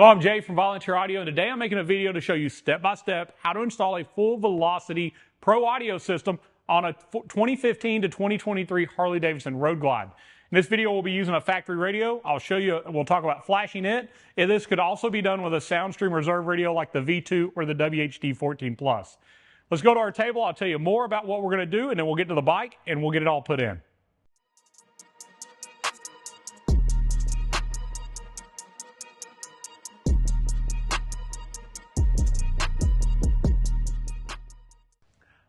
Hello, I'm Jay from Volunteer Audio, and today I'm making a video to show you step-by-step how to install a full velocity pro audio system on a 2015 to 2023 Harley-Davidson Road Glide. In this video, we'll be using a factory radio. I'll show you, we'll talk about flashing it. And this could also be done with a SoundStream reserve radio like the V2 or the WHD 14 Plus. Let's go to our table. I'll tell you more about what we're going to do, and then we'll get to the bike and we'll get it all put in.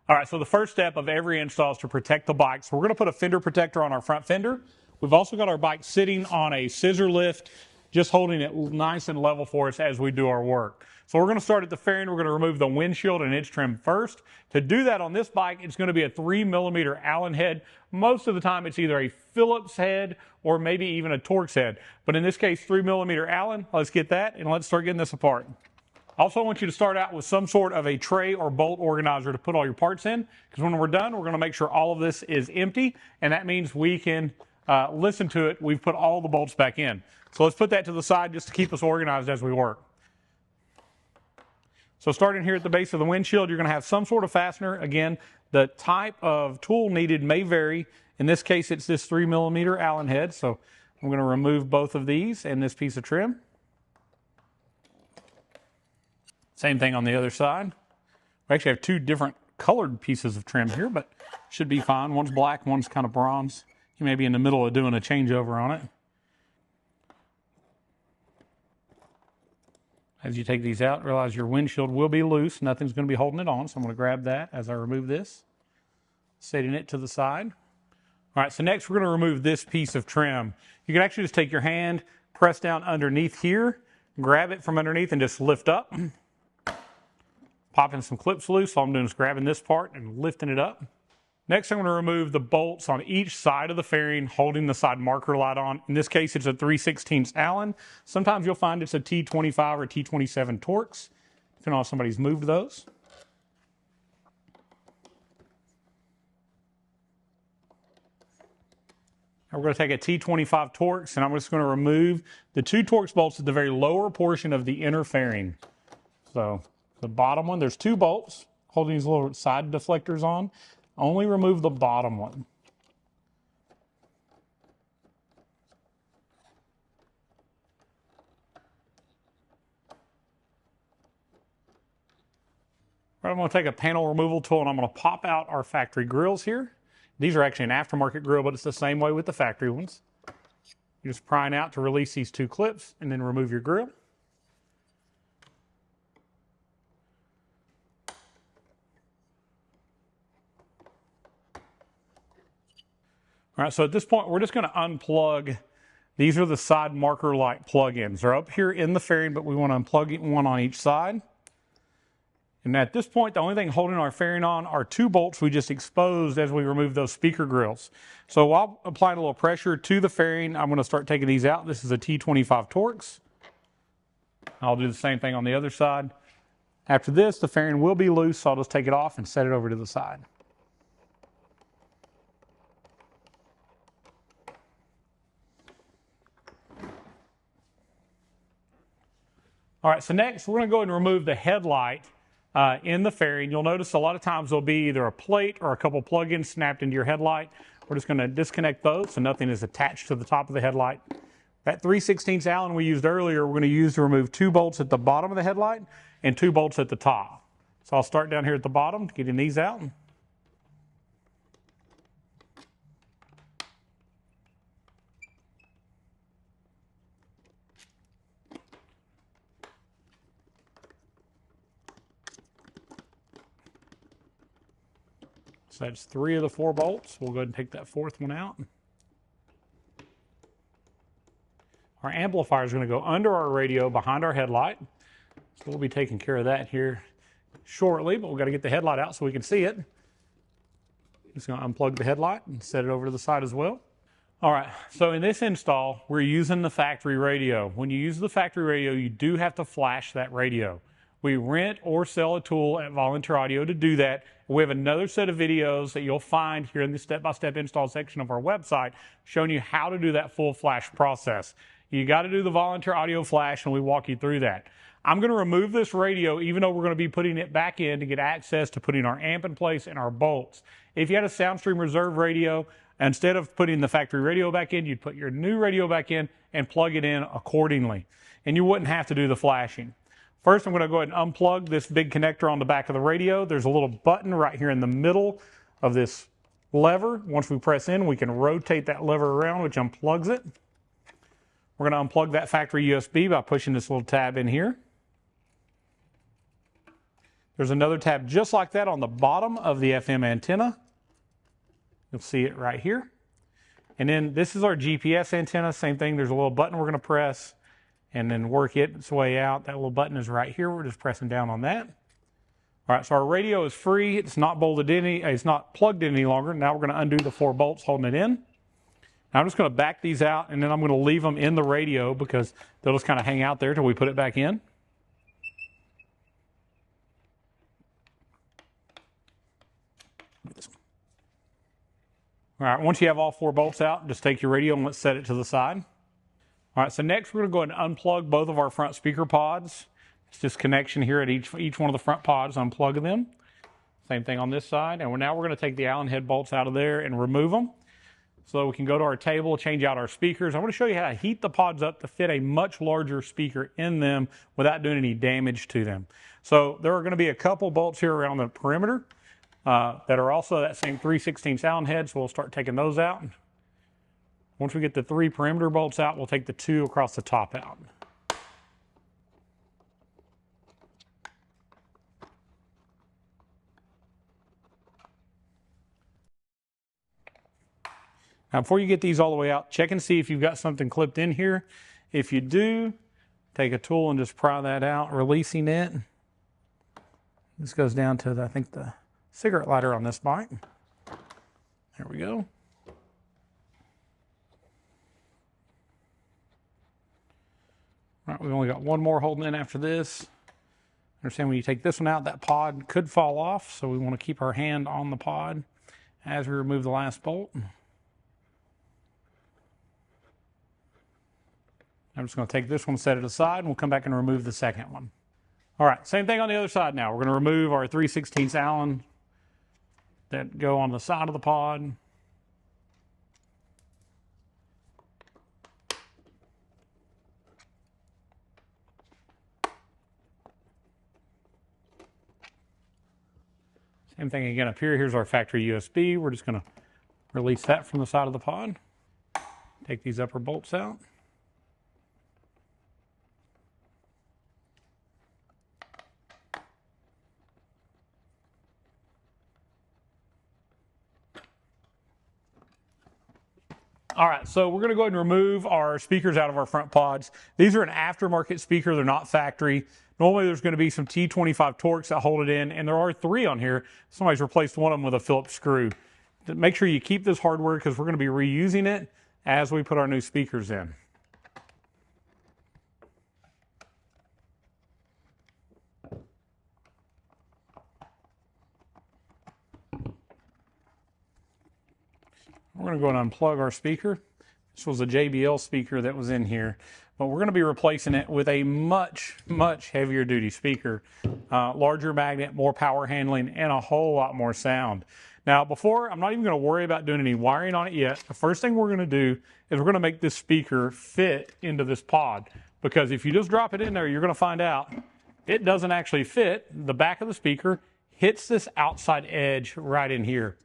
All right, so the first step of every install is to protect the bike. So we're going to put a fender protector on our front fender. We've also got our bike sitting on a scissor lift, just holding it nice and level for us as we do our work. So we're going to start at the fairing. We're going to remove the windshield and its trim first. To do that on this bike, it's going to be a 3mm Allen head. Most of the time, it's either a Phillips head or maybe even a Torx head. But in this case, 3mm Allen. Let's get that and let's start getting this apart. Also, I want you to start out with some sort of a tray or bolt organizer to put all your parts in, because when we're done, we're going to make sure all of this is empty, and that means we can listen to it. We've put all the bolts back in. So let's put that to the side just to keep us organized as we work. So starting here at the base of the windshield, you're going to have some sort of fastener. Again, the type of tool needed may vary. In this case, it's this 3mm Allen head. So I'm going to remove both of these and this piece of trim. Same thing on the other side. We actually have two different colored pieces of trim here, but should be fine. One's black, one's kind of bronze. You may be in the middle of doing a changeover on it. As you take these out, realize your windshield will be loose. Nothing's going to be holding it on, so I'm going to grab that as I remove this, setting it to the side. All right, so next we're going to remove this piece of trim. You can actually just take your hand, press down underneath here, grab it from underneath and just lift up. Popping some clips loose. All I'm doing is grabbing this part and lifting it up. Next, I'm going to remove the bolts on each side of the fairing, holding the side marker light on. In this case, it's a 3/16 Allen. Sometimes you'll find it's a T25 or T27 Torx, depending on if somebody's moved those. Now we're going to take a T25 Torx, and I'm just going to remove the two Torx bolts at the very lower portion of the inner fairing. So the bottom one, there's two bolts holding these little side deflectors on. Only remove the bottom one. Right, I'm going to take a panel removal tool and I'm going to pop out our factory grills here. These are actually an aftermarket grill, but it's the same way with the factory ones. You just prying out to release these two clips and then remove your grill. All right, so at this point, we're just going to unplug. These are the side marker light plug-ins. They're up here in the fairing, but we want to unplug one on each side. And at this point, the only thing holding our fairing on are two bolts we just exposed as we remove those speaker grills. So while applying a little pressure to the fairing, I'm going to start taking these out. This is a T25 Torx. I'll do the same thing on the other side. After this, the fairing will be loose, so I'll just take it off and set it over to the side. All right, so next we're going to go ahead and remove the headlight in the fairing. You'll notice a lot of times there'll be either a plate or a couple plug-ins snapped into your headlight. We're just going to disconnect those so nothing is attached to the top of the headlight. That 3/16 Allen we used earlier, we're going to use to remove two bolts at the bottom of the headlight and two bolts at the top. So I'll start down here at the bottom, getting these out. So that's 3 of the 4 bolts. We'll go ahead and take that 4th one out. Our amplifier is going to go under our radio behind our headlight. So we'll be taking care of that here shortly, but we've got to get the headlight out so we can see it. Just going to unplug the headlight and set it over to the side as well. All right, so in this install, we're using the factory radio. When you use the factory radio, you do have to flash that radio. We rent or sell a tool at Volunteer Audio to do that. We have another set of videos that you'll find here in the step-by-step install section of our website showing you how to do that full flash process. You got to do the volunteer audio flash, and we walk you through that. I'm going to remove this radio, even though we're going to be putting it back in to get access to putting our amp in place and our bolts. If you had a SoundStream Reserve radio, instead of putting the factory radio back in, you'd put your new radio back in and plug it in accordingly. And you wouldn't have to do the flashing. First, I'm going to go ahead and unplug this big connector on the back of the radio. There's a little button right here in the middle of this lever. Once we press in, we can rotate that lever around, which unplugs it. We're going to unplug that factory USB by pushing this little tab in here. There's another tab just like that on the bottom of the FM antenna. You'll see it right here. And then this is our GPS antenna. Same thing. There's a little button we're going to press and then work its way out. That little button is right here. We're just pressing down on that. All right, so our radio is free. It's not bolted in. It's not plugged in any longer. Now we're going to undo the 4 bolts holding it in. Now I'm just going to back these out, and then I'm going to leave them in the radio because they'll just kind of hang out there till we put it back in. All right, once you have all 4 bolts out, just take your radio and let's set it to the side. All right, so next we're going to go ahead and unplug both of our front speaker pods. It's this connection here at each one of the front pods, unplug them. Same thing on this side. And now we're going to take the Allen head bolts out of there and remove them so we can go to our table, change out our speakers. I'm going to show you how to heat the pods up to fit a much larger speaker in them without doing any damage to them. So there are going to be a couple bolts here around the perimeter that are also that same 3/16 Allen head, so we'll start taking those out. Once we get the 3 perimeter bolts out, we'll take the 2 across the top out. Now, before you get these all the way out, check and see if you've got something clipped in here. If you do, take a tool and just pry that out, releasing it. This goes down to, I think, the cigarette lighter on this bike. There we go. All right, we've only got one more holding in after this. Understand when you take this one out, that pod could fall off, so we want to keep our hand on the pod as we remove the last bolt. I'm just going to take this one, set it aside, and we'll come back and remove the second one. All right, same thing on the other side now. We're going to remove our 3/16 Allen that go on the side of the pod. Same thing again up here. Here's our factory USB. We're just going to release that from the side of the pod. Take these upper bolts out. All right, so we're going to go ahead and remove our speakers out of our front pods. These are an aftermarket speaker. They're not factory. Normally there's going to be some T25 Torx that hold it in, and there are 3 on here. Somebody's replaced one of them with a Phillips screw. Make sure you keep this hardware because we're going to be reusing it as we put our new speakers in. We're going to go and unplug our speaker. This was a JBL speaker that was in here, but we're going to be replacing it with a much, much heavier duty speaker, larger magnet, more power handling, and a whole lot more sound. Now, I'm not even going to worry about doing any wiring on it yet. The first thing we're going to do is we're going to make this speaker fit into this pod, because if you just drop it in there, you're going to find out it doesn't actually fit. The back of the speaker hits this outside edge right in here.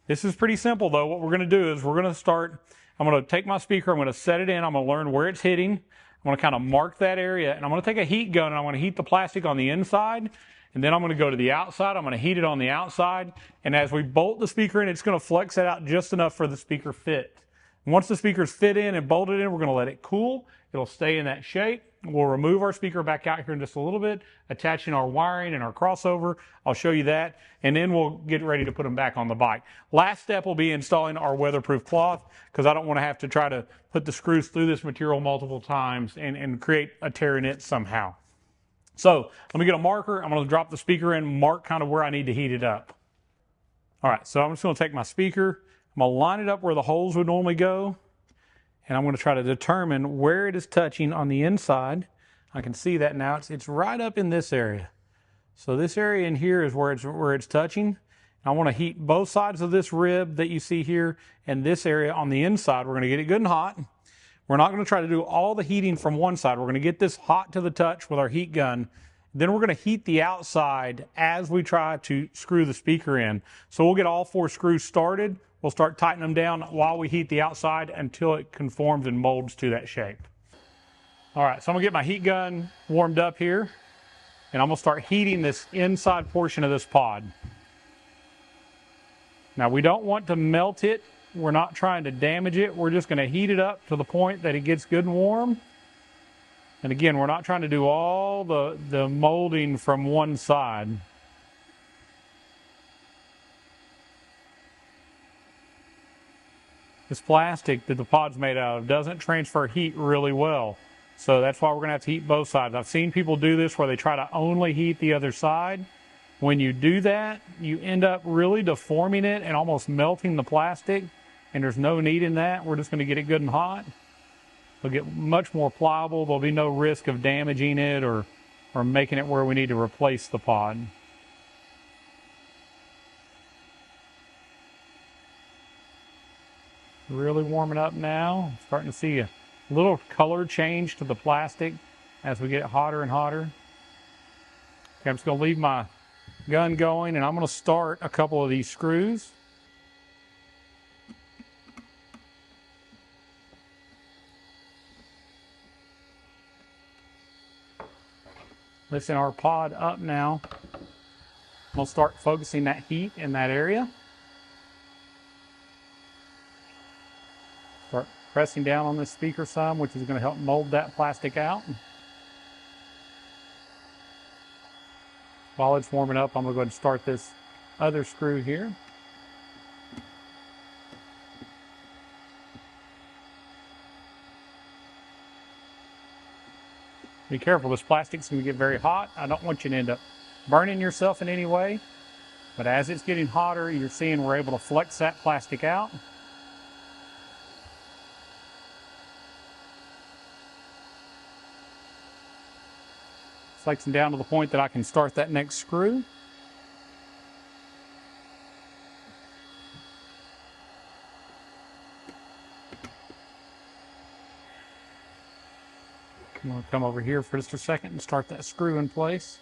This is pretty simple though. What we're going to do is I'm going to take my speaker, I'm going to set it in, I'm going to learn where it's hitting. I'm going to kind of mark that area, and I'm going to take a heat gun and I'm going to heat the plastic on the inside, and then I'm going to go to the outside, I'm going to heat it on the outside, and as we bolt the speaker in, it's going to flex it out just enough for the speaker fit. And once the speaker's fit in and bolted in, we're going to let it cool. It'll stay in that shape. We'll remove our speaker back out here in just a little bit, attaching our wiring and our crossover. I'll show you that, and then we'll get ready to put them back on the bike. Last step will be installing our weatherproof cloth, because I don't want to have to try to put the screws through this material multiple times and create a tear in it somehow. So let me get a marker. I'm going to drop the speaker in, mark kind of where I need to heat it up. All right, so I'm just going to take my speaker. I'm going to line it up where the holes would normally go. And I'm going to try to determine where it is touching on the inside. I can see that now. It's right up in this area. So this area in here is where it's touching. I want to heat both sides of this rib that you see here and this area on the inside. We're going to get it good and hot. We're not going to try to do all the heating from one side. We're going to get this hot to the touch with our heat gun. Then we're going to heat the outside as we try to screw the speaker in. So we'll get all 4 screws started. We'll start tightening them down while we heat the outside until it conforms and molds to that shape. All right, so I'm going to get my heat gun warmed up here, and I'm going to start heating this inside portion of this pod. Now, we don't want to melt it. We're not trying to damage it. We're just going to heat it up to the point that it gets good and warm. And again, we're not trying to do all the molding from one side. This plastic that the pod's made out of doesn't transfer heat really well. So that's why we're going to have to heat both sides. I've seen people do this where they try to only heat the other side. When you do that, you end up really deforming it and almost melting the plastic. And there's no need in that. We're just going to get it good and hot. It'll get much more pliable. There'll be no risk of damaging it or making it where we need to replace the pod. Really warming up now. Starting to see a little color change to the plastic as we get it hotter and hotter. Okay, I'm just going to leave my gun going, and I'm going to start a couple of these screws. Lifting our pod up now. We'll start focusing that heat in that area. Start pressing down on this speaker some, which is going to help mold that plastic out. While it's warming up, I'm going to go ahead and start this other screw here. Be careful, this plastic's going to get very hot. I don't want you to end up burning yourself in any way. But as it's getting hotter, you're seeing we're able to flex that plastic out. Flexing down to the point that I can start that next screw. I'm going to come over here for just a second and start that screw in place.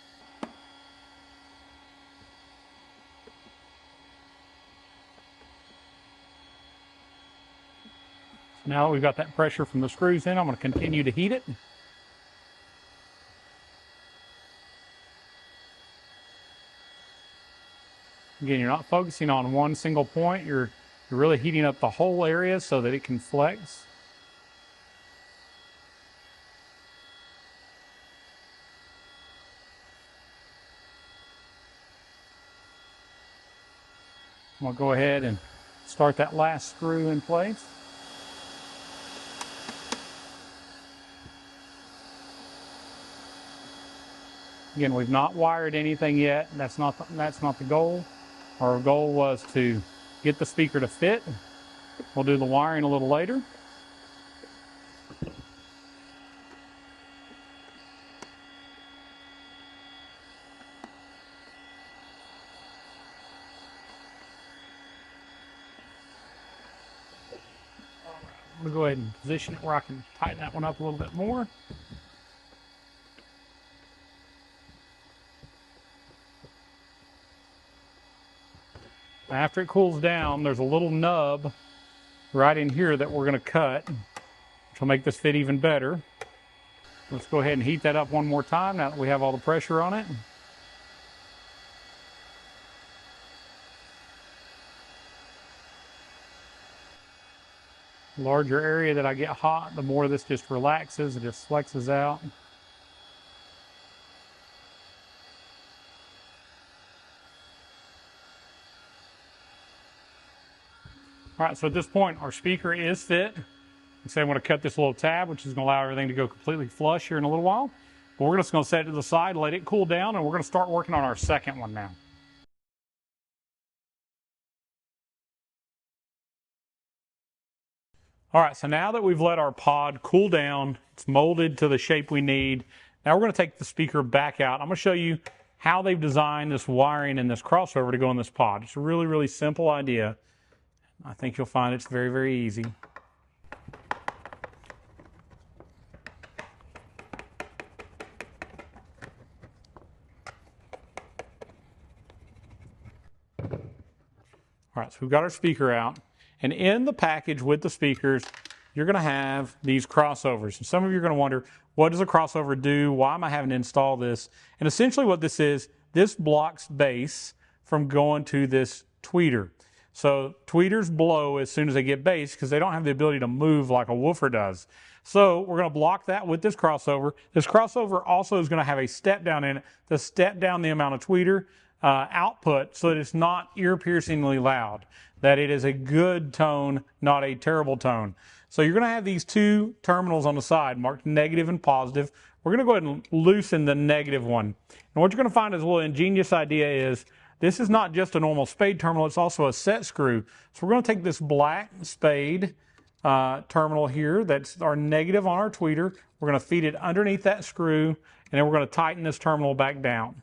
Now that we've got that pressure from the screws in, I'm going to continue to heat it. Again, you're not focusing on one single point. You're really heating up the whole area so that it can flex. I'm going to go ahead and start that last screw in place. Again, we've not wired anything yet. That's not the goal. Our goal was to get the speaker to fit. We'll do the wiring a little later. I'm going to go ahead and position it where I can tighten that one up a little bit more. After it cools down, there's a little nub right in here that we're going to cut, which will make this fit even better. Let's go ahead and heat that up one more time now that we have all the pressure on it. The larger area that I get hot, the more this just relaxes, it just flexes out. All right, so at this point, our speaker is fit. So I'm going to cut this little tab, which is going to allow everything to go completely flush here in a little while. But we're just going to set it to the side, let it cool down, and we're going to start working on our second one now. All right, so now that we've let our pod cool down, it's molded to the shape we need. Now we're going to take the speaker back out. I'm going to show you how they've designed this wiring and this crossover to go in this pod. It's a really, really simple idea. I think you'll find it's very, very easy. All right, so we've got our speaker out. And in the package with the speakers, you're going to have these crossovers. And some of you are going to wonder, what does a crossover do? Why am I having to install this? And essentially what this is, this blocks bass from going to this tweeter. So tweeters blow as soon as they get bass because they don't have the ability to move like a woofer does. So we're going to block that with this crossover. This crossover also is going to have a step down in it to step down the amount of tweeter output so that it's not ear-piercingly loud, that it is a good tone, not a terrible tone. So you're going to have these two terminals on the side marked negative and positive. We're going to go ahead and loosen the negative one. And what you're going to find is a little ingenious idea is this is not just a normal spade terminal, it's also a set screw. So we're going to take this black spade terminal here, that's our negative on our tweeter. We're going to feed it underneath that screw, and then we're going to tighten this terminal back down.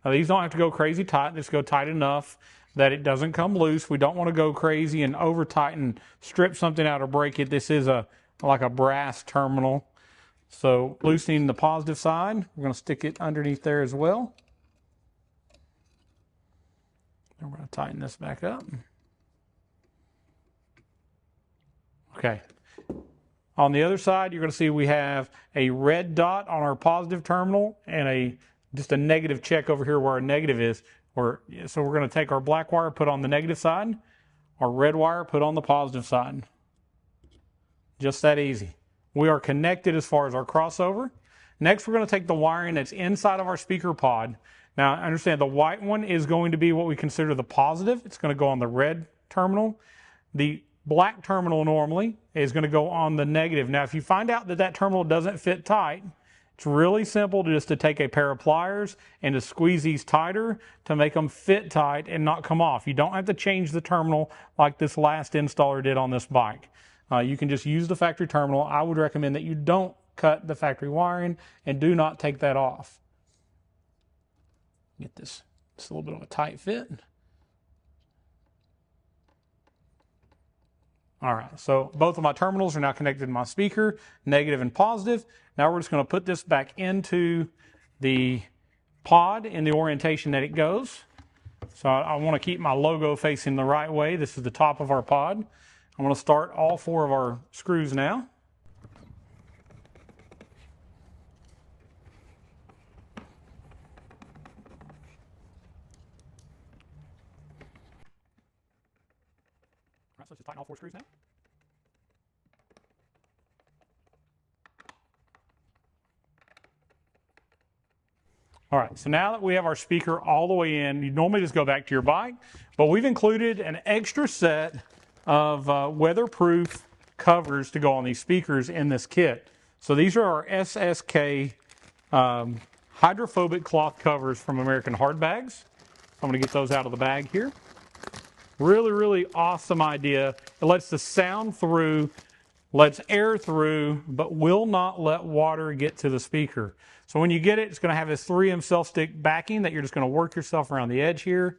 Now these don't have to go crazy tight, just go tight enough that it doesn't come loose. We don't want to go crazy and over tighten, strip something out or break it. This is like a brass terminal. So loosening the positive side, we're going to stick it underneath there as well. And we're going to tighten this back up. Okay. On the other side, you're going to see we have a red dot on our positive terminal and just a negative check over here where our negative is. So we're going to take our black wire, put on the negative side, our red wire, put on the positive side. Just that easy. We are connected as far as our crossover. Next, we're going to take the wiring that's inside of our speaker pod. Now, understand the white one is going to be what we consider the positive. It's going to go on the red terminal. The black terminal normally is going to go on the negative. Now, if you find out that that terminal doesn't fit tight, it's really simple just to take a pair of pliers and to squeeze these tighter to make them fit tight and not come off. You don't have to change the terminal like this last installer did on this bike. You can just use the factory terminal. I would recommend that you don't cut the factory wiring and do not take that off. Get this, it's a little bit of a tight fit. All right, so both of my terminals are now connected to my speaker, negative and positive. Now we're just going to put this back into the pod in the orientation that it goes. So I want to keep my logo facing the right way. This is the top of our pod. I'm going to start all four of our screws now. All right, so let's just tighten all four screws now. All right, so now that we have our speaker all the way in, you normally just go back to your bike, but we've included an extra set of weatherproof covers to go on these speakers in this kit. So these are our SSK hydrophobic cloth covers from American Hard Bags. I'm going to get those out of the bag here. Really, really awesome idea. It lets the sound through, lets air through, but will not let water get to the speaker. So when you get it, it's going to have this 3M self-stick backing that you're just going to work yourself around the edge here.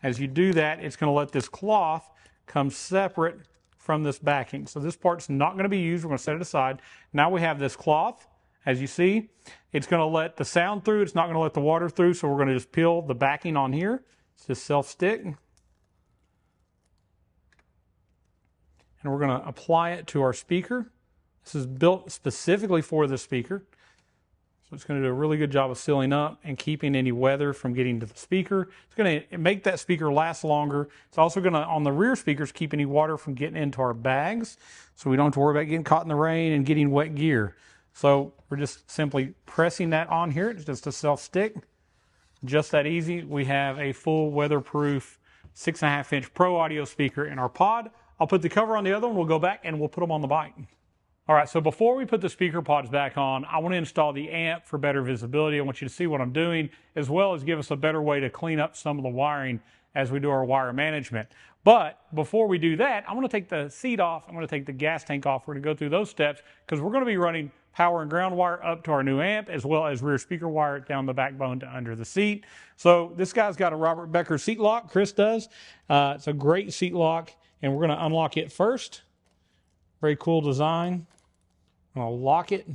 As you do that, it's going to let this cloth come separate from this backing. So this part's not going to be used. We're going to set it aside. Now we have this cloth. As you see, it's going to let the sound through. It's not going to let the water through. So we're going to just peel the backing on here. It's just self-stick. And we're going to apply it to our speaker. This is built specifically for the speaker. So it's going to do a really good job of sealing up and keeping any weather from getting to the speaker. It's going to make that speaker last longer. It's also going to, on the rear speakers, keep any water from getting into our bags. So we don't have to worry about getting caught in the rain and getting wet gear. So we're just simply pressing that on here. It's just a self-stick. Just that easy. We have a full weatherproof 6.5-inch Pro audio speaker in our pod. I'll put the cover on the other one. We'll go back and we'll put them on the bike. All right, so before we put the speaker pods back on, I want to install the amp for better visibility. I want you to see what I'm doing, as well as give us a better way to clean up some of the wiring as we do our wire management. But before we do that, I'm going to take the seat off. I'm going to take the gas tank off. We're going to go through those steps because we're going to be running power and ground wire up to our new amp, as well as rear speaker wire down the backbone to under the seat. So this guy's got a Robert Becker seat lock. Chris does. It's a great seat lock, and we're going to unlock it first. Very cool design. I'm going to lock it.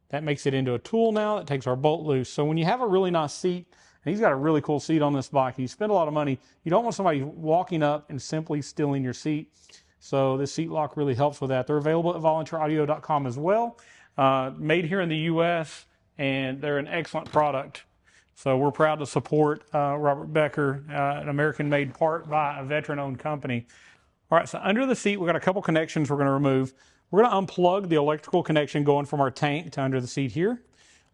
That makes it into a tool now. That takes our bolt loose. So when you have a really nice seat, and he's got a really cool seat on this bike, you spend a lot of money, you don't want somebody walking up and simply stealing your seat. So this seat lock really helps with that. They're available at volunteeraudio.com as well. Made here in the U.S., and they're an excellent product. So we're proud to support Robert Becker, an American-made part by a veteran-owned company. All right, so under the seat, we've got a couple connections we're going to remove. We're going to unplug the electrical connection going from our tank to under the seat here.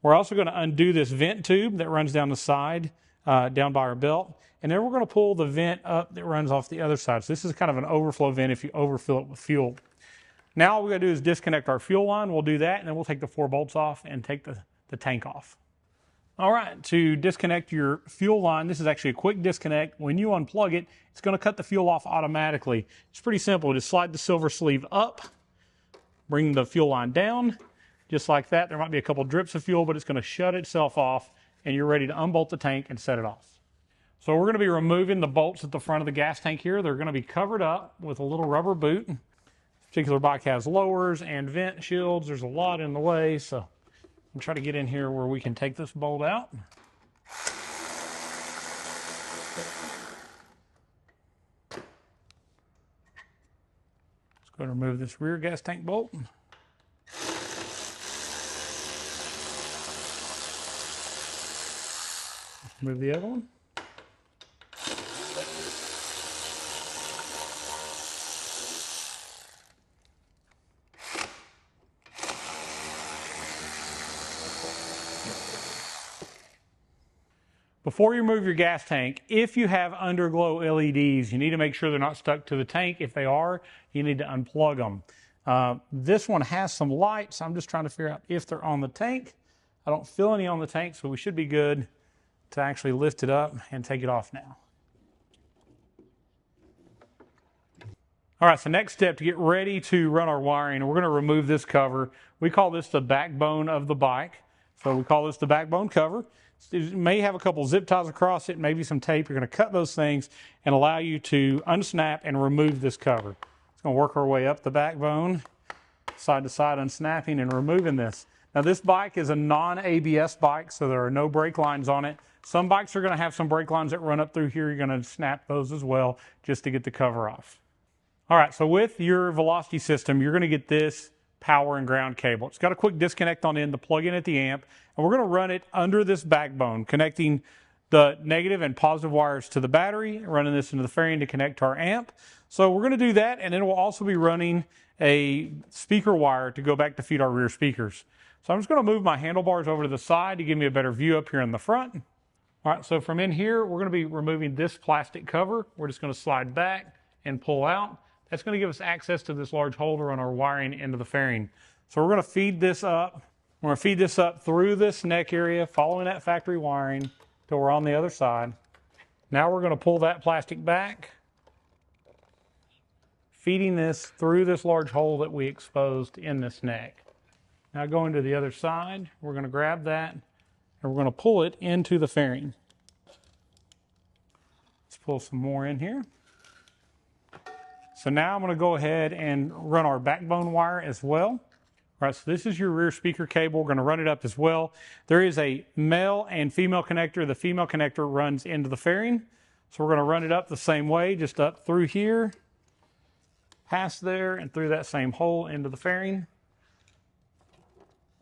We're also going to undo this vent tube that runs down the side, down by our belt. And then we're going to pull the vent up that runs off the other side. So this is kind of an overflow vent if you overfill it with fuel. Now all we got to do is disconnect our fuel line. We'll do that, and then we'll take the 4 bolts off and take the tank off. All right, to disconnect your fuel line, this is actually a quick disconnect. When you unplug it, it's going to cut the fuel off automatically. It's pretty simple. Just slide the silver sleeve up, bring the fuel line down, just like that. There might be a couple drips of fuel, but it's going to shut itself off, and you're ready to unbolt the tank and set it off. So we're going to be removing the bolts at the front of the gas tank here. They're going to be covered up with a little rubber boot. This particular bike has lowers and vent shields. There's a lot in the way, so I'm trying to get in here where we can take this bolt out. Let's go and remove this rear gas tank bolt. Remove the other one. Before you remove your gas tank, if you have underglow LEDs, you need to make sure they're not stuck to the tank. If they are, you need to unplug them. This one has some lights. I'm just trying to figure out if they're on the tank. I don't feel any on the tank, so we should be good to actually lift it up and take it off now. All right, so next step to get ready to run our wiring, we're going to remove this cover. We call this the backbone of the bike. So we call this the backbone cover. It may have a couple zip ties across it, maybe some tape. You're going to cut those things and allow you to unsnap and remove this cover. It's going to work our way up the backbone, side to side, unsnapping and removing this. Now this bike is a non-ABS bike, so there are no brake lines on it. Some bikes are going to have some brake lines that run up through here. You're going to snap those as well just to get the cover off. All right, so with your velocity system, you're going to get this power and ground cable. It's got a quick disconnect on in to plug in at the amp, and we're going to run it under this backbone, connecting the negative and positive wires to the battery, running this into the fairing to connect to our amp. So we're going to do that, and then we'll also be running a speaker wire to go back to feed our rear speakers. So I'm just going to move my handlebars over to the side to give me a better view up here in the front. All right, so from in here, we're going to be removing this plastic cover. We're just going to slide back and pull out. That's going to give us access to this large holder on our wiring into the fairing. So we're going to feed this up. We're going to feed this up through this neck area, following that factory wiring till we're on the other side. Now we're going to pull that plastic back, feeding this through this large hole that we exposed in this neck. Now going to the other side, we're going to grab that and we're going to pull it into the fairing. Let's pull some more in here. So now I'm going to go ahead and run our backbone wire as well. All right, so this is your rear speaker cable. We're going to run it up as well. There is a male and female connector. The female connector runs into the fairing. So we're going to run it up the same way, just up through here, past there, and through that same hole into the fairing.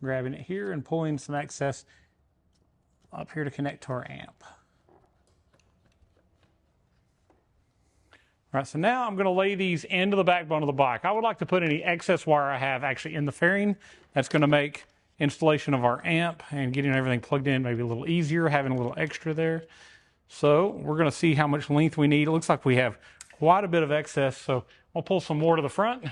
Grabbing it here and pulling some excess up here to connect to our amp. All right, so now I'm going to lay these into the backbone of the bike. I would like to put any excess wire I have actually in the fairing. That's going to make installation of our amp and getting everything plugged in maybe a little easier, having a little extra there. So we're going to see how much length we need. It looks like we have quite a bit of excess, so I'll pull some more to the front.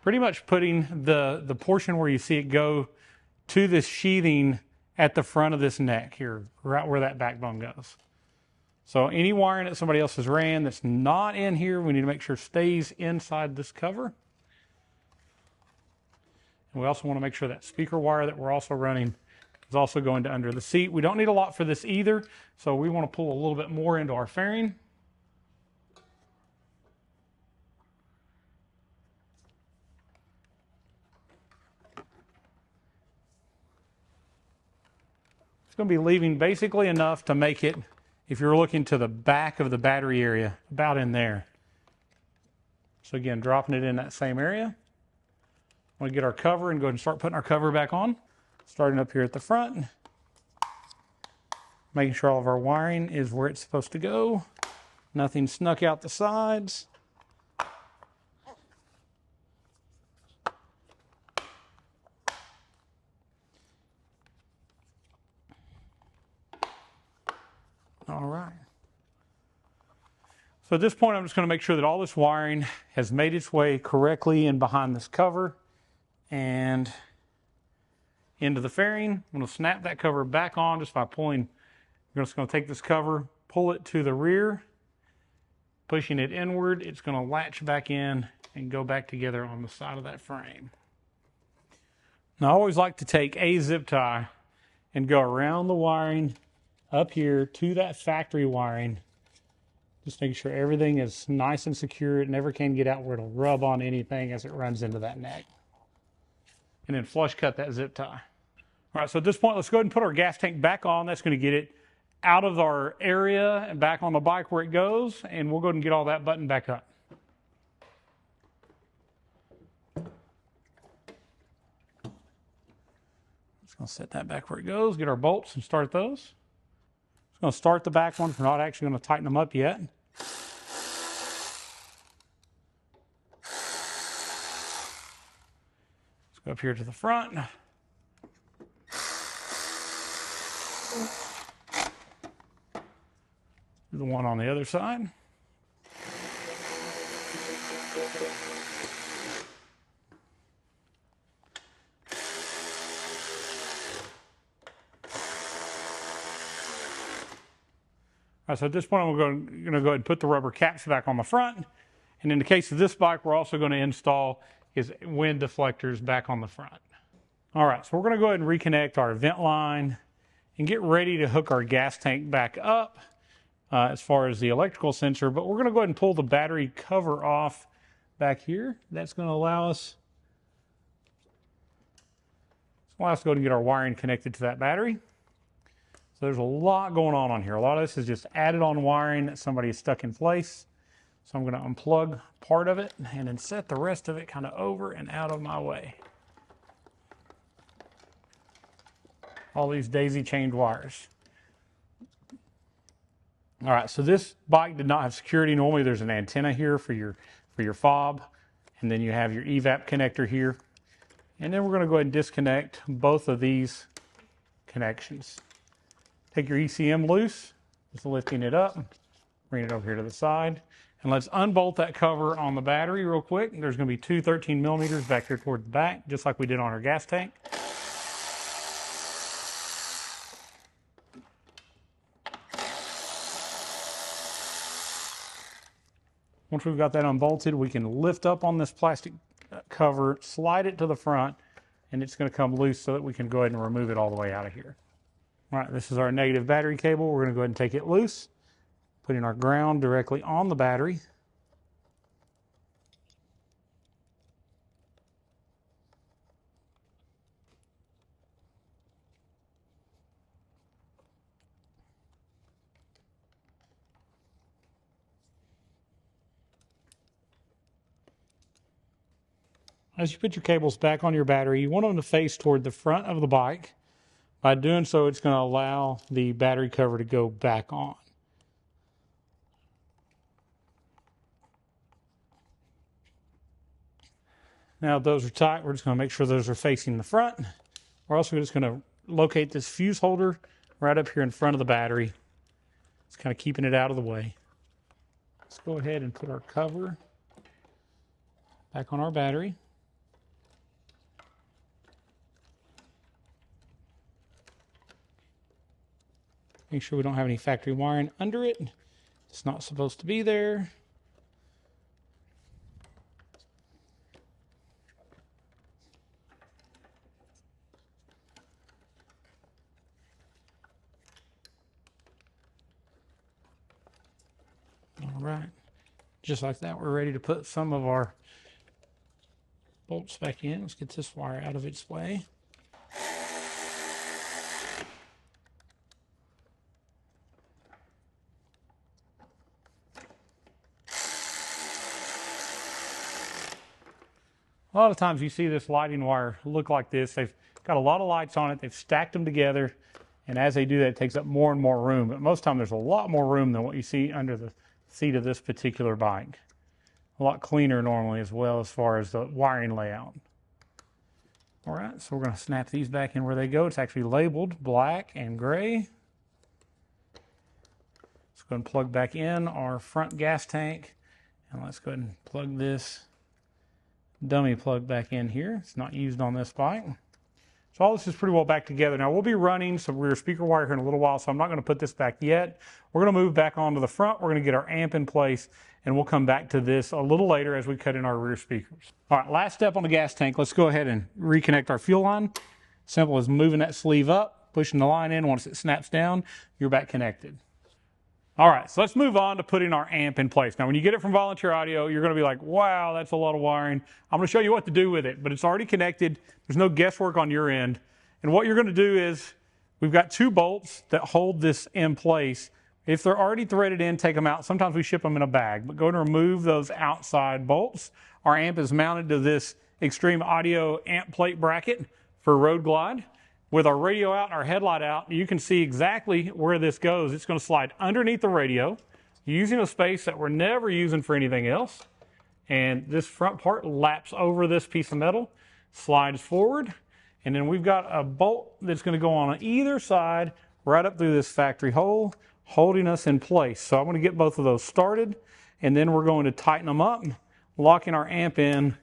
pretty much putting the portion where you see it go to this sheathing at the front of this neck here, right where that backbone goes. So any wiring that somebody else has ran that's not in here, we need to make sure stays inside this cover. And we also want to make sure that speaker wire that we're also running is also going to under the seat. We don't need a lot for this either, so we want to pull a little bit more into our fairing. It's going to be leaving basically enough to make it, if you're looking to the back of the battery area, about in there. So again, dropping it in that same area. I'm going to get our cover and go ahead and start putting our cover back on. Starting up here at the front. Making sure all of our wiring is where it's supposed to go. Nothing snuck out the sides. All right. So at this point, I'm just going to make sure that all this wiring has made its way correctly in behind this cover and into the fairing. I'm going to snap that cover back on just by pulling. I'm just going to take this cover, pull it to the rear, pushing it inward. It's going to latch back in and go back together on the side of that frame. Now, I always like to take a zip tie and go around the wiring up here to that factory wiring. Just making sure everything is nice and secure. It never can get out where it'll rub on anything as it runs into that neck. And then flush cut that zip tie. All right, so at this point, let's go ahead and put our gas tank back on. That's going to get it out of our area and back on the bike where it goes, and we'll go ahead and get all that buttoned back up. Just going to set that back where it goes, get our bolts and start those. Just going to start the back ones. We're not actually going to tighten them up yet. Let's go up here to the front. The one on the other side. All right, so at this point, I'm going to go ahead and put the rubber caps back on the front. And in the case of this bike, we're also going to install is wind deflectors back on the front. All right, so we're going to go ahead and reconnect our vent line and get ready to hook our gas tank back up. As far as the electrical sensor, but we're going to go ahead and pull the battery cover off back here. That's going to allow us to go ahead and get our wiring connected to that battery. So there's a lot going on here. A lot of this is just added on wiring that somebody has stuck in place. So I'm going to unplug part of it and then set the rest of it kind of over and out of my way. All these daisy chained wires. All right, so this bike did not have security. Normally there's an antenna here for your fob, and then you have your evap connector here. And then we're going to go ahead and disconnect both of these connections. Take your ECM loose, just lifting it up, bring it over here to the side. And let's unbolt that cover on the battery real quick. There's going to be two 13 millimeters back here toward the back, just like we did on our gas tank. Once we've got that unbolted, we can lift up on this plastic cover, slide it to the front, and it's going to come loose so that we can go ahead and remove it all the way out of here. All right, this is our negative battery cable. We're going to go ahead and take it loose, putting our ground directly on the battery. As you put your cables back on your battery, you want them to face toward the front of the bike. By doing so, it's going to allow the battery cover to go back on. Now, if those are tight, we're just going to make sure those are facing the front. We're also just going to locate this fuse holder right up here in front of the battery. It's kind of keeping it out of the way. Let's go ahead and put our cover back on our battery. Make sure we don't have any factory wiring under it. It's not supposed to be there. All right. Just like that, we're ready to put some of our bolts back in. Let's get this wire out of its way. A lot of times you see this lighting wire look like this. They've got a lot of lights on it. They've stacked them together. And as they do that, it takes up more and more room. But most of the time, there's a lot more room than what you see under the seat of this particular bike. A lot cleaner normally as well as far as the wiring layout. All right, so we're going to snap these back in where they go. It's actually labeled black and gray. Let's go and plug back in our front gas tank. And let's go ahead and plug this dummy plug back in here. It's not used on this bike. So all this is pretty well back together. Now we'll be running some rear speaker wire here in a little while, so I'm not going to put this back yet. We're going to move back onto the front. We're going to get our amp in place, and we'll come back to this a little later as we cut in our rear speakers. All right, last step on the gas tank. Let's go ahead and reconnect our fuel line. Simple as moving that sleeve up, pushing the line in. Once it snaps down, you're back connected. All right, so let's move on to putting our amp in place. Now, when you get it from Volunteer Audio, you're going to be like, wow, that's a lot of wiring. I'm going to show you what to do with it, but it's already connected. There's no guesswork on your end. And what you're going to do is, we've got 2 bolts that hold this in place. If they're already threaded in, take them out. Sometimes we ship them in a bag, but go and remove those outside bolts. Our amp is mounted to this Extreme Audio amp plate bracket for Road Glide. With our radio out and our headlight out, you can see exactly where this goes. It's going to slide underneath the radio, using a space that we're never using for anything else. And this front part laps over this piece of metal, slides forward, and then we've got a bolt that's going to go on either side right up through this factory hole, holding us in place. So I'm going to get both of those started, and then we're going to tighten them up, locking our amp in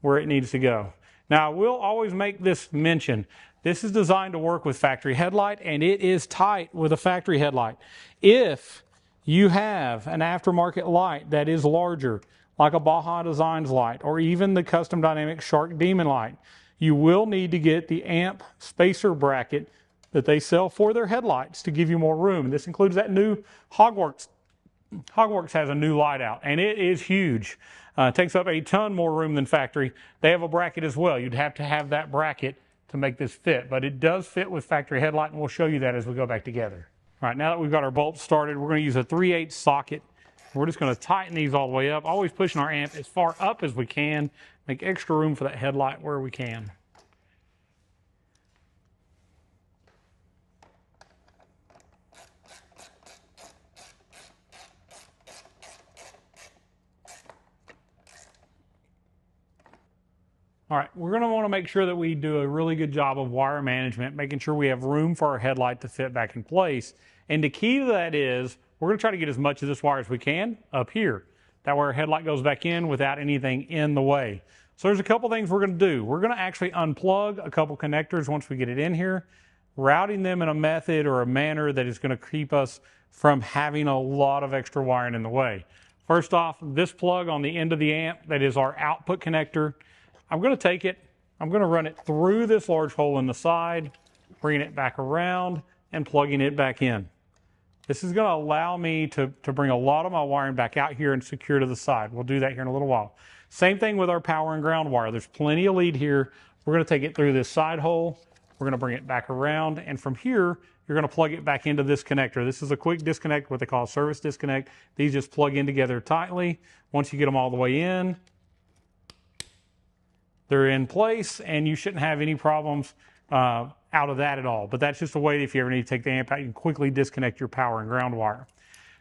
where it needs to go. Now, we'll always make this mention. This is designed to work with factory headlight, and it is tight with a factory headlight. If you have an aftermarket light that is larger, like a Baja Designs light, or even the Custom Dynamic Shark Demon light, you will need to get the amp spacer bracket that they sell for their headlights to give you more room. This includes that new Hogwarts. Hogwarts has a new light out, and it is huge. It takes up a ton more room than factory. They have a bracket as well. You'd have to have that bracket to make this fit, but it does fit with factory headlight, and we'll show you that as we go back together. All right, now that we've got our bolts started, we're going to use a 3/8 socket. We're just going to tighten these all the way up, always pushing our amp as far up as we can, make extra room for that headlight where we can. All right, we're going to want to make sure that we do a really good job of wire management, making sure we have room for our headlight to fit back in place. And the key to that is we're going to try to get as much of this wire as we can up here. That way our headlight goes back in without anything in the way. So there's a couple things we're going to do. We're going to actually unplug a couple connectors once we get it in here, routing them in a method or a manner that is going to keep us from having a lot of extra wiring in the way. First off, this plug on the end of the amp, that is our output connector. I'm going to take it, I'm going to run it through this large hole in the side, bringing it back around and plugging it back in. This is going to allow me to bring a lot of my wiring back out here and secure to the side. We'll do that here in a little while. Same thing with our power and ground wire. There's plenty of lead here. We're going to take it through this side hole. We're going to bring it back around, and from here, you're going to plug it back into this connector. This is a quick disconnect, what they call a service disconnect. These just plug in together tightly. Once you get them all the way in, they're in place, and you shouldn't have any problems out of that at all. But that's just a way that if you ever need to take the amp out, you can quickly disconnect your power and ground wire.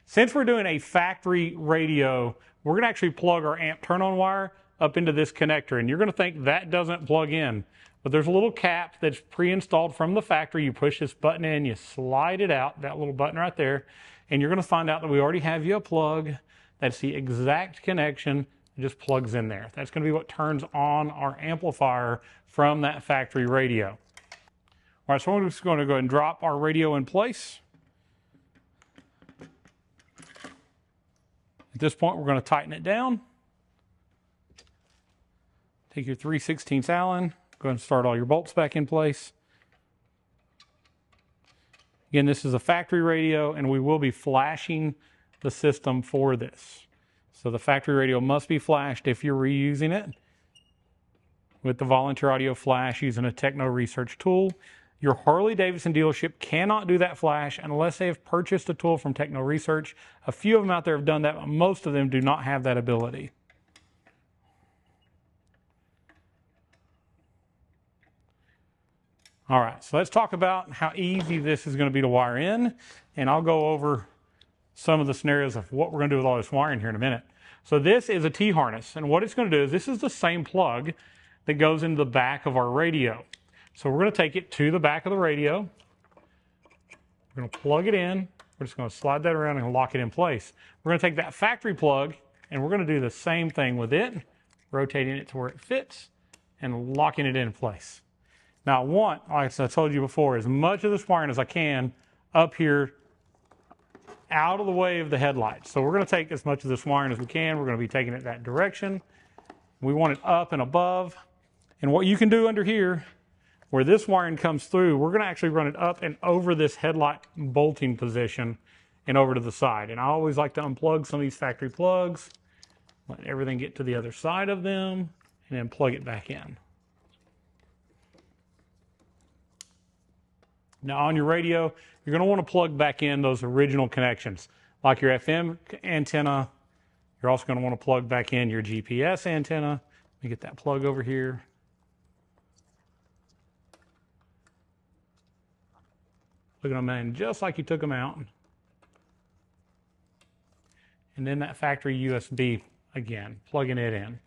Since we're doing a factory radio, we're going to actually plug our amp turn-on wire up into this connector, and you're going to think that doesn't plug in. But there's a little cap that's pre-installed from the factory. You push this button in, you slide it out, that little button right there, and you're going to find out that we already have you a plug. That's the exact connection. It just plugs in there. That's going to be what turns on our amplifier from that factory radio. All right, so we're just going to go ahead and drop our radio in place. At this point, we're going to tighten it down. Take your 3/16 Allen, go ahead and start all your bolts back in place. Again, this is a factory radio, and we will be flashing the system for this. So the factory radio must be flashed if you're reusing it with the volunteer audio flash using a techno research tool. Your Harley-Davidson dealership cannot do that flash unless they have purchased a tool from Techno Research. A few of them out there have done that, but most of them do not have that ability. All right, so let's talk about how easy this is going to be to wire in, and I'll go over some of the scenarios of what we're going to do with all this wiring here in a minute. So this is a T-harness, and what it's going to do is this is the same plug that goes into the back of our radio. So we're going to take it to the back of the radio. We're going to plug it in. We're just going to slide that around and lock it in place. We're going to take that factory plug, and we're going to do the same thing with it, rotating it to where it fits and locking it in place. Now I want, like I told you before, as much of this wiring as I can up here out of the way of the headlights. So we're going to take as much of this wiring as we can. We're going to be taking it that direction. We want it up and above. And what you can do under here, where this wiring comes through, we're going to actually run it up and over this headlight bolting position and over to the side. And I always like to unplug some of these factory plugs, let everything get to the other side of them, and then plug it back in. Now on your radio, you're going to want to plug back in those original connections, like your FM antenna. You're also going to want to plug back in your GPS antenna. Let me get that plug over here. Plug them in just like you took them out. And then that factory USB again, plugging it in.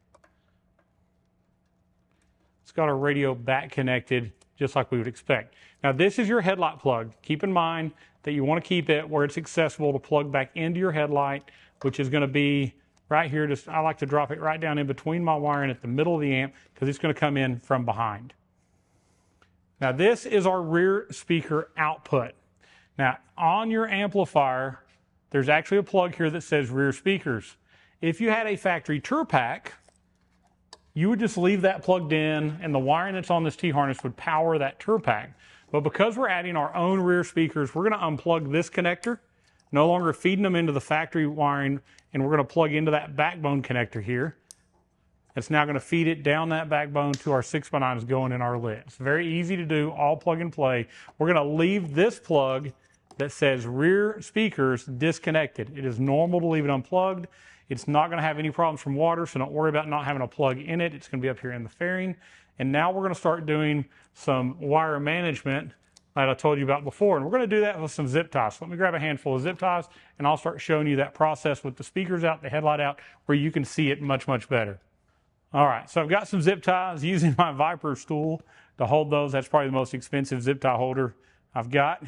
It's got our radio back connected just like we would expect. Now this is your headlight plug. Keep in mind that you want to keep it where it's accessible to plug back into your headlight, which is going to be right here. Just I like to drop it right down in between my wiring at the middle of the amp because it's going to come in from behind. Now this is our rear speaker output. Now on your amplifier, there's actually a plug here that says rear speakers. If you had a factory tour pack, you would just leave that plugged in and the wiring that's on this T-harness would power that tour pack. But because we're adding our own rear speakers, we're going to unplug this connector, no longer feeding them into the factory wiring, and we're going to plug into that backbone connector here. It's now going to feed it down that backbone to our 6x9s going in our lid. It's very easy to do, all plug and play. We're going to leave this plug that says rear speakers disconnected. It is normal to leave it unplugged. It's not going to have any problems from water, so don't worry about not having a plug in it. It's going to be up here in the fairing. And now we're going to start doing some wire management that I told you about before. And we're going to do that with some zip ties. So let me grab a handful of zip ties, and I'll start showing you that process with the speakers out, the headlight out, where you can see it much, much better. All right, so I've got some zip ties using my Viper stool to hold those. That's probably the most expensive zip tie holder I've got.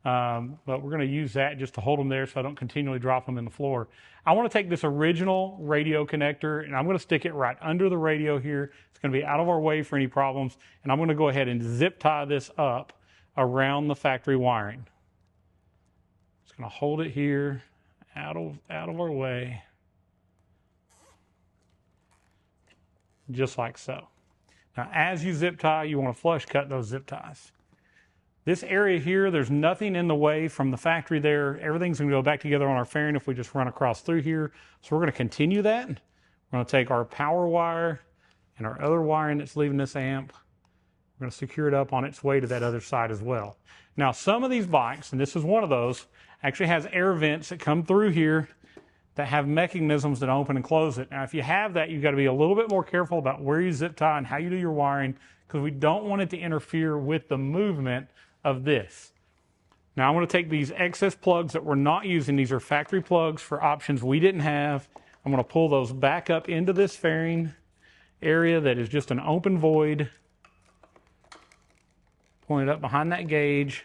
But we're going to use that just to hold them there so I don't continually drop them in the floor. I want to take this original radio connector and I'm going to stick it right under the radio here. It's going to be out of our way for any problems. And I'm going to go ahead and zip tie this up around the factory wiring. Just going to hold it here out of our way. Just like so. Now as you zip tie, you want to flush cut those zip ties. This area here, there's nothing in the way from the factory there. Everything's going to go back together on our fairing if we just run across through here. So we're going to continue that. We're going to take our power wire and our other wiring that's leaving this amp. We're going to secure it up on its way to that other side as well. Now some of these bikes, and this is one of those, actually has air vents that come through here that have mechanisms that open and close it. Now if you have that, you've got to be a little bit more careful about where you zip tie and how you do your wiring, because we don't want it to interfere with the movement of this. Now I'm going to take these excess plugs that we're not using. These are factory plugs for options we didn't have. I'm going to pull those back up into this fairing area that is just an open void. Pulling it up behind that gauge.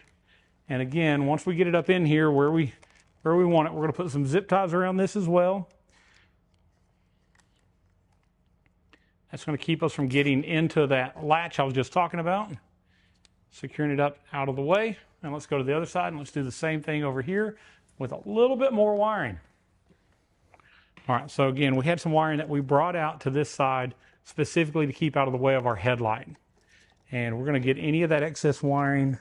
And again, once we get it up in here where we want it, we're going to put some zip ties around this as well. That's going to keep us from getting into that latch I was just talking about. Securing it up out of the way. And let's go to the other side and let's do the same thing over here with a little bit more wiring. All right, so again, we had some wiring that we brought out to this side specifically to keep out of the way of our headlight. And we're going to get any of that excess wiring,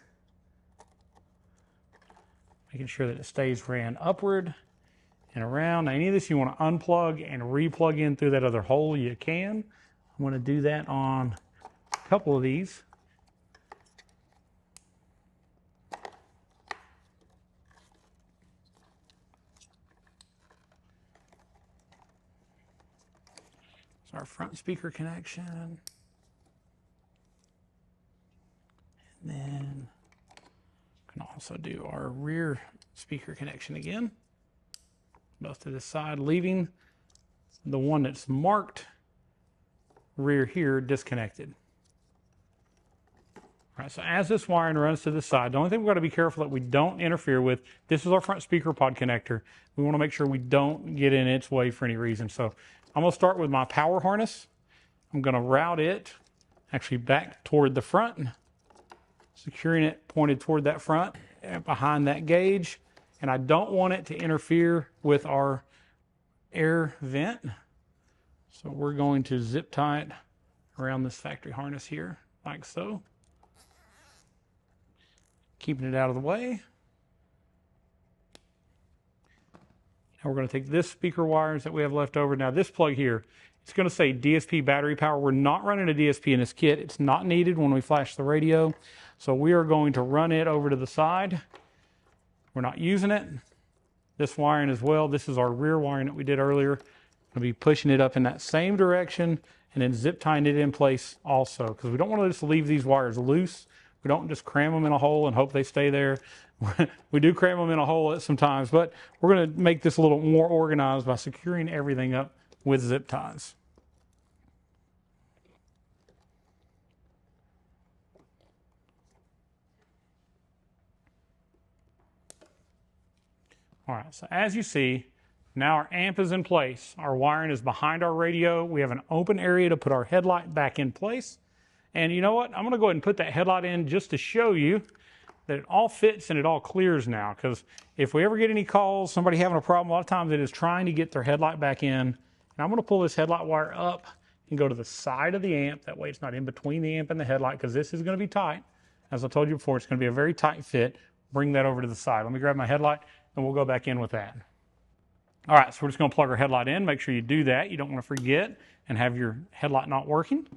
making sure that it stays ran upward and around. Now, any of this you want to unplug and re-plug in through that other hole, you can. I'm going to do that on a couple of these. So our front speaker connection. And then we can also do our rear speaker connection again. Both to this side, leaving the one that's marked rear here disconnected. All right, so as this wiring runs to the side, the only thing we've got to be careful that we don't interfere with, this is our front speaker pod connector. We want to make sure we don't get in its way for any reason. So I'm going to start with my power harness. I'm going to route it actually back toward the front, securing it pointed toward that front and behind that gauge. And I don't want it to interfere with our air vent. So we're going to zip tie it around this factory harness here, like so. Keeping it out of the way. Now we're going to take this speaker wires that we have left over. Now this plug here, it's going to say DSP battery power. We're not running a DSP in this kit. It's not needed when we flash the radio. So we are going to run it over to the side. We're not using it. This wiring as well. This is our rear wiring that we did earlier. I'll be pushing it up in that same direction and then zip tying it in place also, because we don't want to just leave these wires loose. We don't just cram them in a hole and hope they stay there. We do cram them in a hole sometimes, but we're going to make this a little more organized by securing everything up with zip ties. All right, so as you see, now our amp is in place. Our wiring is behind our radio. We have an open area to put our headlight back in place. And you know what? I'm going to go ahead and put that headlight in just to show you that it all fits and it all clears now. Because if we ever get any calls, somebody having a problem, a lot of times it is trying to get their headlight back in. And I'm going to pull this headlight wire up and go to the side of the amp. That way it's not in between the amp and the headlight, because this is going to be tight. As I told you before, it's going to be a very tight fit. Bring that over to the side. Let me grab my headlight and we'll go back in with that. All right, so we're just going to plug our headlight in. Make sure you do that. You don't want to forget and have your headlight not working.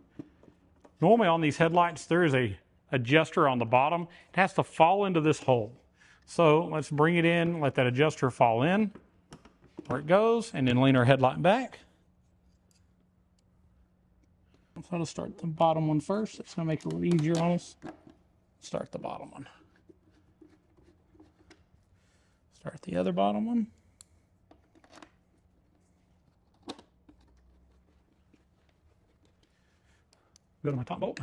Normally on these headlights, there is a adjuster on the bottom. It has to fall into this hole. So let's bring it in, let that adjuster fall in where it goes, and then lean our headlight back. So I'll start the bottom one first. It's going to make it a little easier on us. Start the bottom one. Start the other bottom one. Go to my top bolt.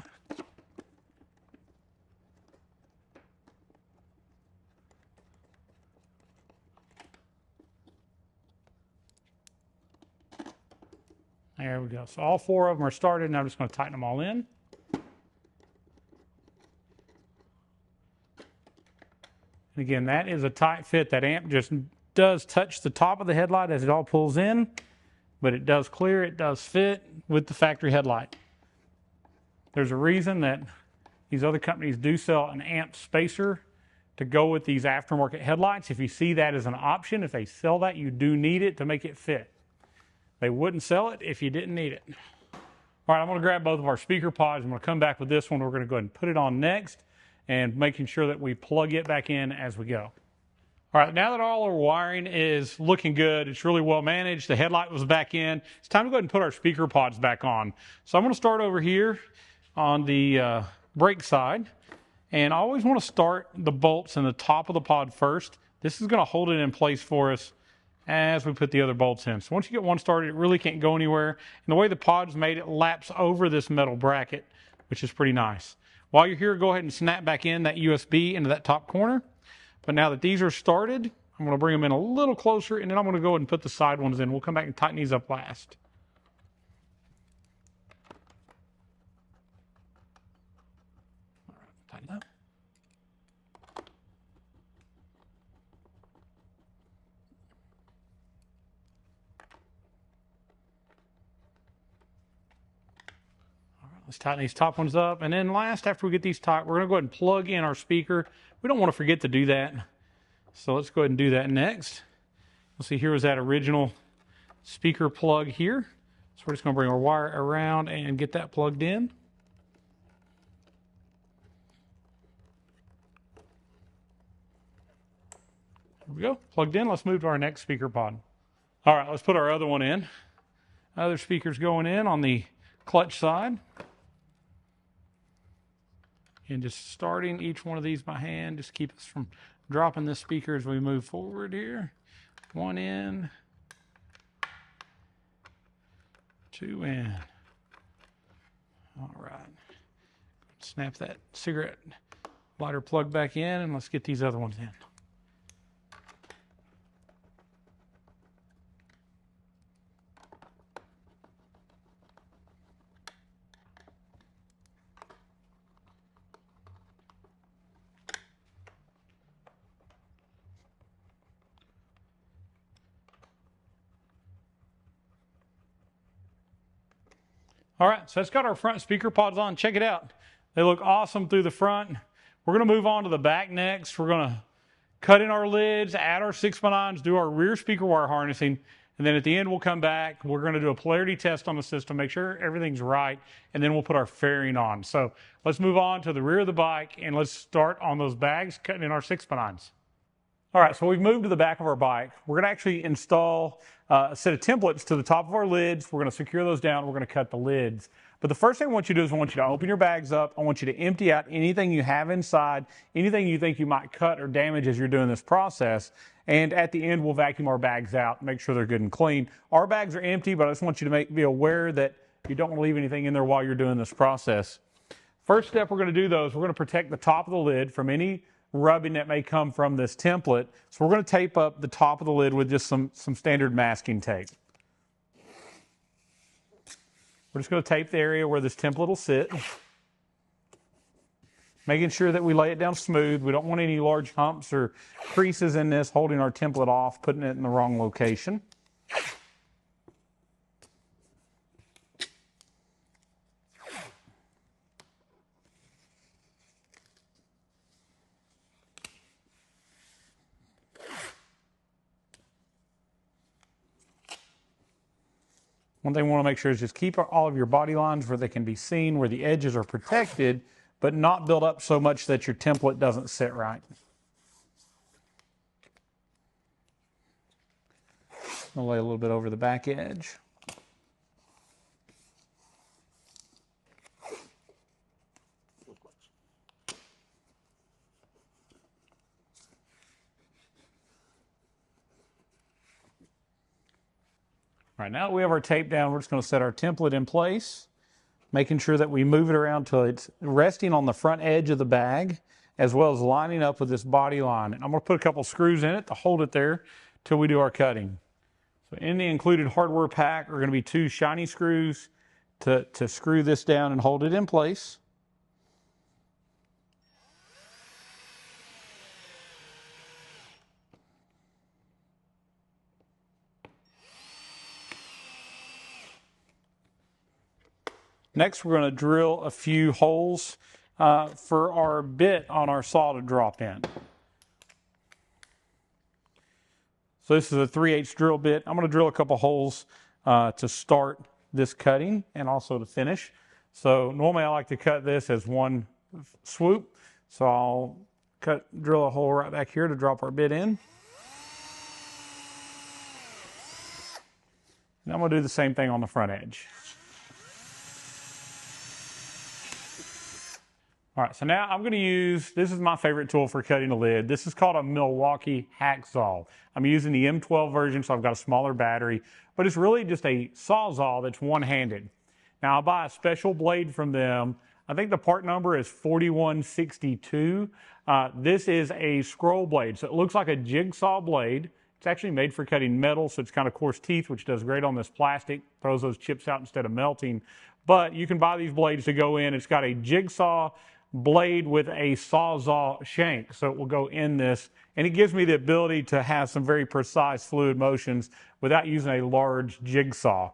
There we go. So all four of them are started, and I'm just going to tighten them all in. And again, that is a tight fit. That amp just does touch the top of the headlight as it all pulls in, but it does clear, it does fit with the factory headlight. There's a reason that these other companies do sell an amp spacer to go with these aftermarket headlights. If you see that as an option, if they sell that, you do need it to make it fit. They wouldn't sell it if you didn't need it. All right, I'm going to grab both of our speaker pods. I'm going to come back with this one. We're going to go ahead and put it on next and making sure that we plug it back in as we go. All right, now that all our wiring is looking good, it's really well managed, the headlight was back in, it's time to go ahead and put our speaker pods back on. So I'm going to start over here on the brake side, and I always want to start the bolts in the top of the pod first. This is going to hold it in place for us as we put the other bolts in. So once you get one started, it really can't go anywhere. And the way the pod's made, it laps over this metal bracket, which is pretty nice. While you're here, go ahead and snap back in that USB into that top corner. But now that these are started, I'm going to bring them in a little closer, and then I'm going to go ahead and put the side ones in. We'll come back and tighten these up last. All right, tighten up. Let's tighten these top ones up. And then last, after we get these tight, we're going to go ahead and plug in our speaker. We don't want to forget to do that. So let's go ahead and do that next. You'll see here was that original speaker plug here. So we're just going to bring our wire around and get that plugged in. There we go, plugged in. Let's move to our next speaker pod. All right, let's put our other one in. Other speaker's going in on the clutch side. And just starting each one of these by hand, just keep us from dropping this speaker as we move forward here. One in, two in. All right. Snap that cigarette lighter plug back in, and let's get these other ones in. All right, so that's got our front speaker pods on. Check it out. They look awesome through the front. We're going to move on to the back next. We're going to cut in our lids, add our 6x9s, do our rear speaker wire harnessing, and then at the end we'll come back. We're going to do a polarity test on the system, make sure everything's right, and then we'll put our fairing on. So let's move on to the rear of the bike, and let's start on those bags, cutting in our 6x9s. All right, so we've moved to the back of our bike. We're going to actually install a set of templates to the top of our lids. We're going to secure those down. We're going to cut the lids. But the first thing I want you to do is I want you to open your bags up. I want you to empty out anything you have inside, anything you think you might cut or damage as you're doing this process. And at the end, we'll vacuum our bags out, make sure they're good and clean. Our bags are empty, but I just want you to be aware that you don't want to leave anything in there while you're doing this process. First step we're going to do, though, is we're going to protect the top of the lid from any rubbing that may come from this template. So we're going to tape up the top of the lid with just some standard masking tape. We're just going to tape the area where this template will sit, making sure that we lay it down smooth. We don't want any large humps or creases in this, holding our template off, putting it in the wrong location. One thing we want to make sure is just keep all of your body lines where they can be seen, where the edges are protected, but not build up so much that your template doesn't sit right. I'll lay a little bit over the back edge. All right, now that we have our tape down, we're just going to set our template in place, making sure that we move it around till it's resting on the front edge of the bag, as well as lining up with this body line. And I'm going to put a couple screws in it to hold it there till we do our cutting. So in the included hardware pack are going to be 2 shiny screws to screw this down and hold it in place. Next, we're going to drill a few holes for our bit on our saw to drop in. So this is a 3/8 drill bit. I'm going to drill a couple holes to start this cutting and also to finish. So normally I like to cut this as one swoop. So I'll drill a hole right back here to drop our bit in. And I'm going to do the same thing on the front edge. All right, so now I'm going to use, this is my favorite tool for cutting a lid. This is called a Milwaukee hacksaw. I'm using the M12 version, so I've got a smaller battery, but it's really just a sawzall that's one-handed. Now, I'll buy a special blade from them. I think the part number is 4162. This is a scroll blade, so it looks like a jigsaw blade. It's actually made for cutting metal, so it's kind of coarse teeth, which does great on this plastic, throws those chips out instead of melting. But you can buy these blades to go in. It's got a jigsaw blade with a sawzall shank, so it will go in this, and it gives me the ability to have some very precise fluid motions without using a large jigsaw.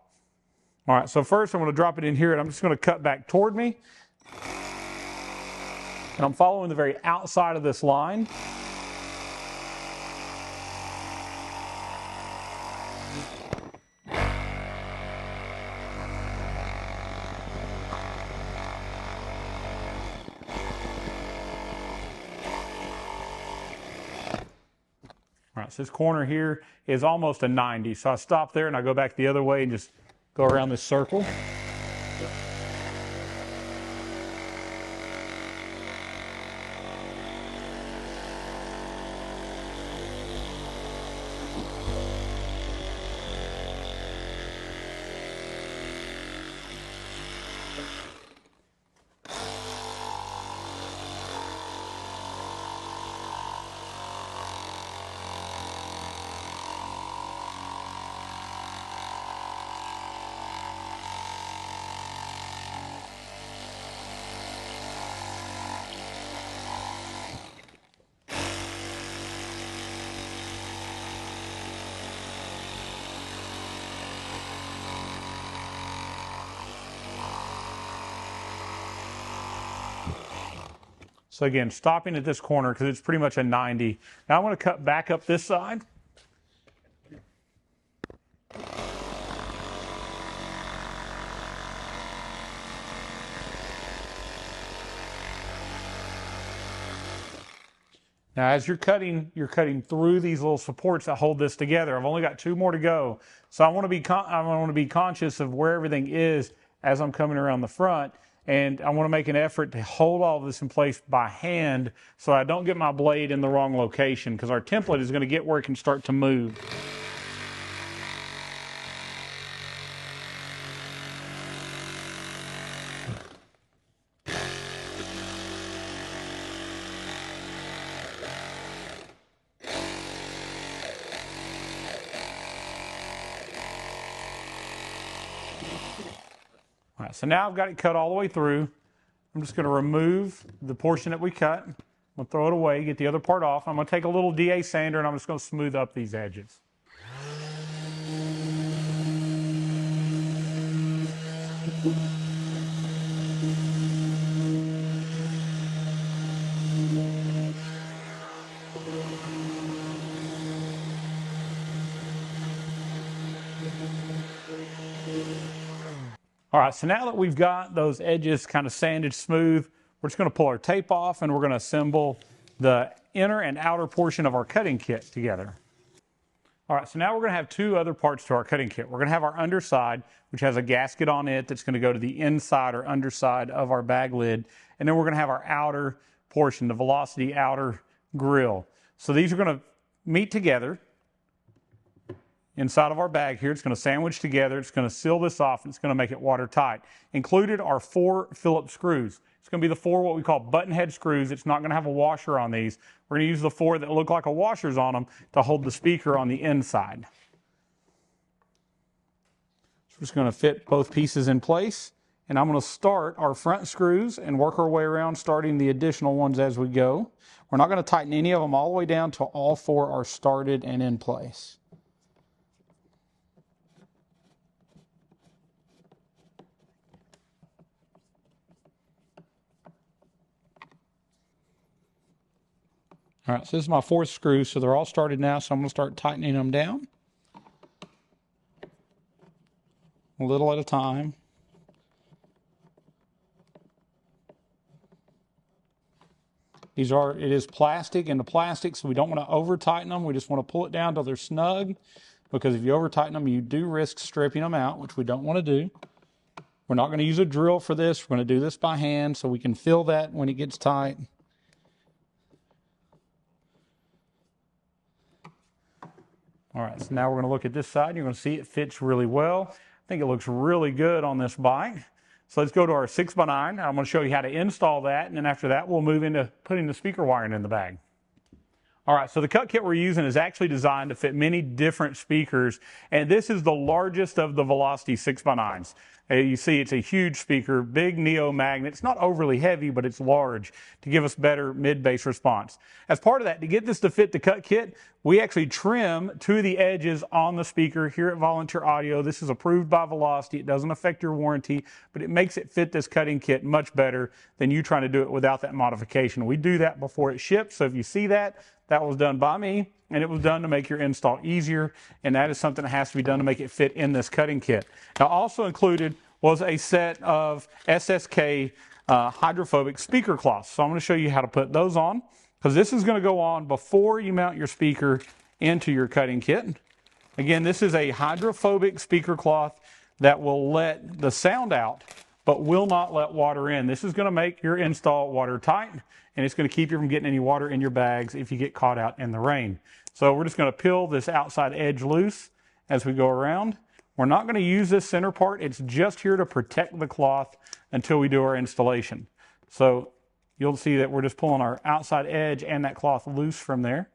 All right, so first I'm going to drop it in here and I'm just going to cut back toward me. And I'm following the very outside of this line. All right, so this corner here is almost a 90. So I stop there and I go back the other way and just go around this circle. So again, stopping at this corner because it's pretty much a 90. Now I want to cut back up this side. Now, as you're cutting through these little supports that hold this together. I've only got 2 more to go, so I want to be conscious of where everything is as I'm coming around the front, and I want to make an effort to hold all of this in place by hand so I don't get my blade in the wrong location, because our template is going to get where it can start to move. All right, so now I've got it cut all the way through. I'm just going to remove the portion that we cut. I'm going to throw it away, get the other part off. I'm going to take a little DA sander and I'm just going to smooth up these edges. All right, so now that we've got those edges kind of sanded smooth, we're just going to pull our tape off and we're going to assemble the inner and outer portion of our cutting kit together. All right, so now we're going to have 2 other parts to our cutting kit. We're going to have our underside, which has a gasket on it that's going to go to the inside or underside of our bag lid. And then we're going to have our outer portion, the Velocity outer grill. So these are going to meet together inside of our bag here. It's going to sandwich together. It's going to seal this off, and it's going to make it watertight. Included are 4 Phillips screws. It's going to be the 4 what we call button head screws. It's not going to have a washer on these. We're going to use the 4 that look like a washer's on them to hold the speaker on the inside. So we're just going to fit both pieces in place, and I'm going to start our front screws and work our way around, starting the additional ones as we go. We're not going to tighten any of them all the way down till all 4 are started and in place. All right, so this is my 4th screw, so they're all started now, so I'm going to start tightening them down a little at a time. It is plastic, and the plastic, so we don't want to over tighten them. We just want to pull it down till they're snug, because if you over tighten them, you do risk stripping them out, which we don't want to do. We're not going to use a drill for this. We're going to do this by hand so we can feel that when it gets tight. All right, so now we're going to look at this side. You're going to see it fits really well. I think it looks really good on this bike. So let's go to our 6x9. I'm going to show you how to install that, and then after that, we'll move into putting the speaker wiring in the bag. All right, so the cut kit we're using is actually designed to fit many different speakers, and this is the largest of the Velocity 6x9s. You see it's a huge speaker, big neo magnet. It's not overly heavy, but it's large to give us better mid-bass response. As part of that, to get this to fit the cut kit, we actually trim to the edges on the speaker here at Volunteer Audio. This is approved by Velocity. It doesn't affect your warranty, but it makes it fit this cutting kit much better than you trying to do it without that modification. We do that before it ships, so if you see that, that was done by me, and it was done to make your install easier, and that is something that has to be done to make it fit in this cutting kit. Now, also included was a set of SSK hydrophobic speaker cloths. So I'm going to show you how to put those on, because this is going to go on before you mount your speaker into your cutting kit. Again, this is a hydrophobic speaker cloth that will let the sound out, but will not let water in. This is going to make your install watertight, and it's going to keep you from getting any water in your bags if you get caught out in the rain. So we're just going to peel this outside edge loose as we go around. We're not going to use this center part. It's just here to protect the cloth until we do our installation. So you'll see that we're just pulling our outside edge and that cloth loose from there.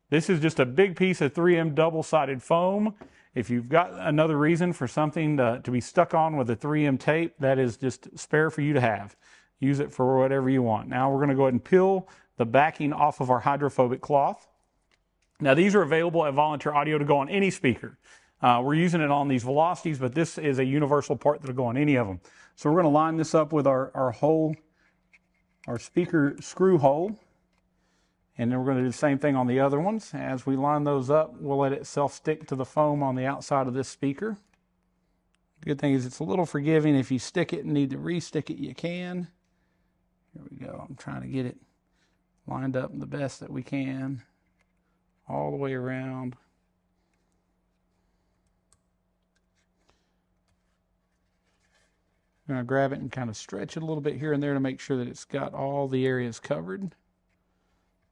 This is just a big piece of 3M double-sided foam. If you've got another reason for something to be stuck on with a 3M tape, that is just spare for you to have. Use it for whatever you want. Now we're going to go ahead and peel the backing off of our hydrophobic cloth. Now these are available at Volunteer Audio to go on any speaker. We're using it on these Velocities, but this is a universal part that'll go on any of them. So we're going to line this up with our speaker screw hole. And then we're going to do the same thing on the other ones. As we line those up, we'll let it self-stick to the foam on the outside of this speaker. The good thing is it's a little forgiving. If you stick it and need to re-stick it, you can. Here we go. I'm trying to get it lined up the best that we can all the way around. I'm going to grab it and kind of stretch it a little bit here and there to make sure that it's got all the areas covered,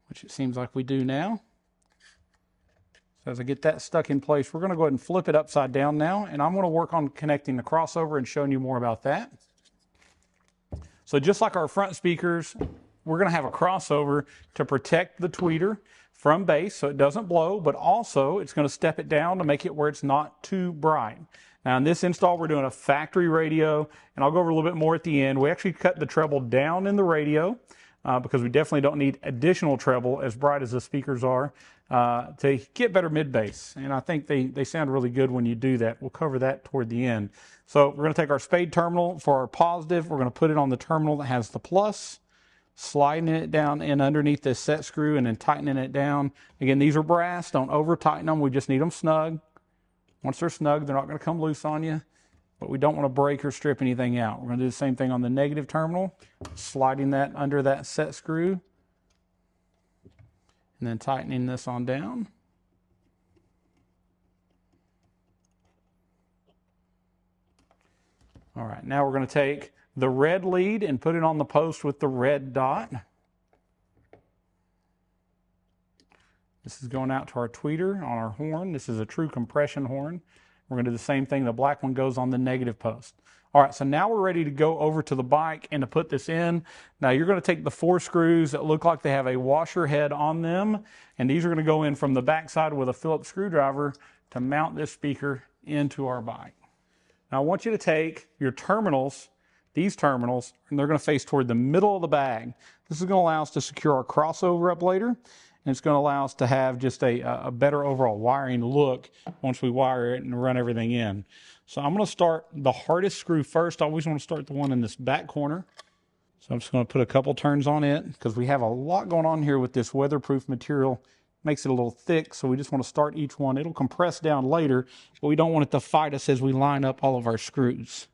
which it seems like we do now. So as I get that stuck in place, we're going to go ahead and flip it upside down now, and I'm going to work on connecting the crossover and showing you more about that. So just like our front speakers, we're going to have a crossover to protect the tweeter from bass so it doesn't blow, but also it's going to step it down to make it where it's not too bright. Now in this install, we're doing a factory radio, and I'll go over a little bit more at the end. We actually cut the treble down in the radio because we definitely don't need additional treble, as bright as the speakers are, to get better mid-bass. And I think they sound really good when you do that. We'll cover that toward the end. So we're going to take our spade terminal for our positive. We're going to put it on the terminal that has the plus, sliding it down in underneath this set screw and then tightening it down. Again, these are brass. Don't over-tighten them. We just need them snug. Once they're snug, they're not going to come loose on you, but we don't want to break or strip anything out. We're going to do the same thing on the negative terminal, sliding that under that set screw, and then tightening this on down. All right, now we're going to take the red lead and put it on the post with the red dot. This is going out to our tweeter on our horn. This is a true compression horn. We're going to do the same thing. The black one goes on the negative post. All right, so now we're ready to go over to the bike and to put this in. Now you're going to take the 4 screws that look like they have a washer head on them, and these are going to go in from the back side with a Phillips screwdriver to mount this speaker into our bike. Now I want you to take your terminals, these terminals, and they're going to face toward the middle of the bag. This is going to allow us to secure our crossover up later. And it's going to allow us to have just a better overall wiring look once we wire it and run everything in. So I'm going to start the hardest screw first. I always want to start the one in this back corner. So I'm just going to put a couple turns on it because we have a lot going on here with this weatherproof material. Makes it a little thick, so we just want to start each one. It'll compress down later, but we don't want it to fight us as we line up all of our screws.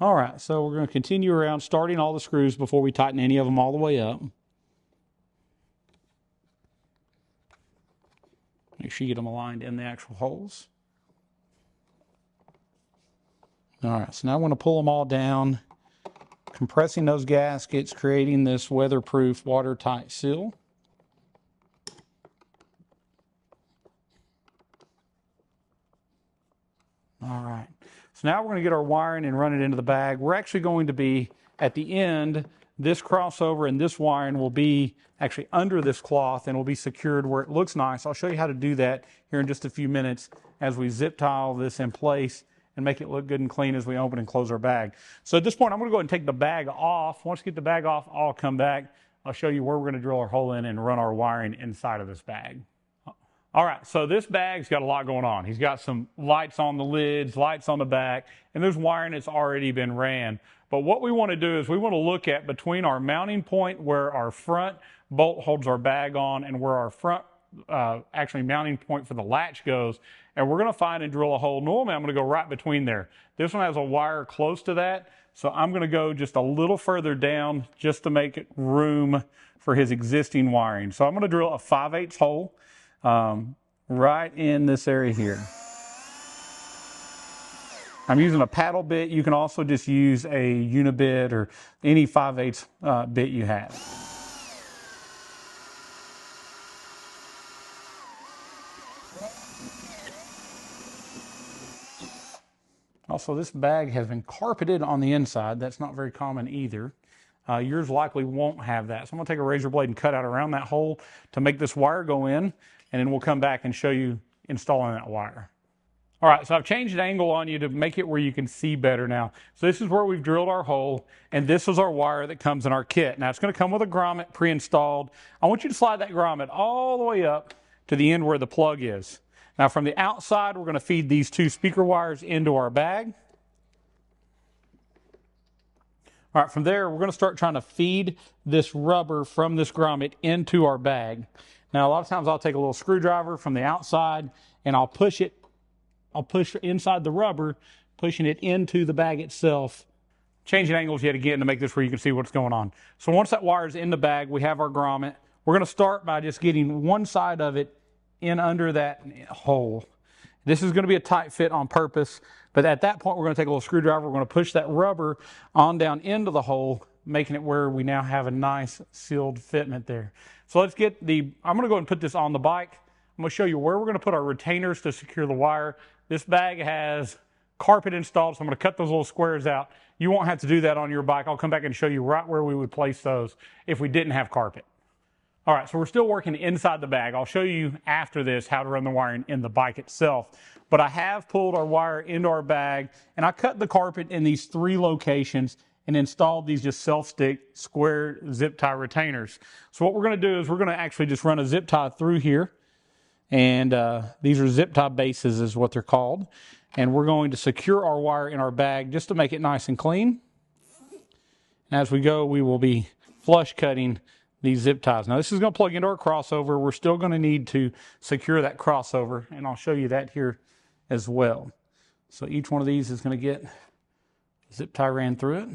All right, so we're going to continue around starting all the screws before we tighten any of them all the way up. Make sure you get them aligned in the actual holes. All right, so now I want to pull them all down, compressing those gaskets, creating this weatherproof, watertight seal. All right. So now we're going to get our wiring and run it into the bag. We're actually going to be, at the end, this crossover and this wiring will be actually under this cloth and will be secured where it looks nice. I'll show you how to do that here in just a few minutes as we zip tie all this in place and make it look good and clean as we open and close our bag. So at this point, I'm going to go ahead and take the bag off. Once we get the bag off, I'll come back. I'll show you where we're going to drill our hole in and run our wiring inside of this bag. All right, so this bag's got a lot going on. He's got some lights on the lids, lights on the back, and there's wiring that's already been ran. But what we want to do is we want to look at between our mounting point where our front bolt holds our bag on and where our front actually mounting point for the latch goes, and we're going to find and drill a hole. Normally I'm going to go right between there. This one has a wire close to that, so I'm going to go just a little further down just to make it room for his existing wiring. So I'm going to drill a 5/8 hole right in this area here. I'm using a paddle bit. You can also just use a unibit or any 5/8 bit you have. Also, this bag has been carpeted on the inside. That's not very common either. Yours likely won't have that. So I'm going to take a razor blade and cut out around that hole to make this wire go in, and then we'll come back and show you installing that wire. All right, so I've changed the angle on you to make it where you can see better now. So this is where we've drilled our hole, and this is our wire that comes in our kit. Now it's going to come with a grommet pre-installed. I want you to slide that grommet all the way up to the end where the plug is. Now from the outside, we're going to feed these two speaker wires into our bag. All right, from there, we're going to start trying to feed this rubber from this grommet into our bag. Now, a lot of times I'll take a little screwdriver from the outside and I'll push inside the rubber, pushing it into the bag itself. Changing angles yet again to make this where you can see what's going on. So once that wire is in the bag, we have our grommet. We're going to start by just getting one side of it in under that hole. This is going to be a tight fit on purpose, but at that point we're going to take a little screwdriver, we're going to push that rubber on down into the hole, making it where we now have a nice sealed fitment there. So let's get I'm going to go ahead and put this on the bike. I'm going to show you where we're going to put our retainers to secure the wire. This bag has carpet installed, so I'm going to cut those little squares out. You won't have to do that on your bike. I'll come back and show you right where we would place those if we didn't have carpet. All right, so we're still working inside the bag. I'll show you after this how to run the wiring in the bike itself. But I have pulled our wire into our bag, and I cut the carpet in these 3 locations and installed these just self-stick square zip tie retainers. So what we're going to do is we're going to actually just run a zip tie through here. And these are zip tie bases is what they're called. And we're going to secure our wire in our bag just to make it nice and clean. And as we go, we will be flush cutting these zip ties. Now this is going to plug into our crossover. We're still going to need to secure that crossover, and I'll show you that here as well. So each one of these is going to get a zip tie ran through it.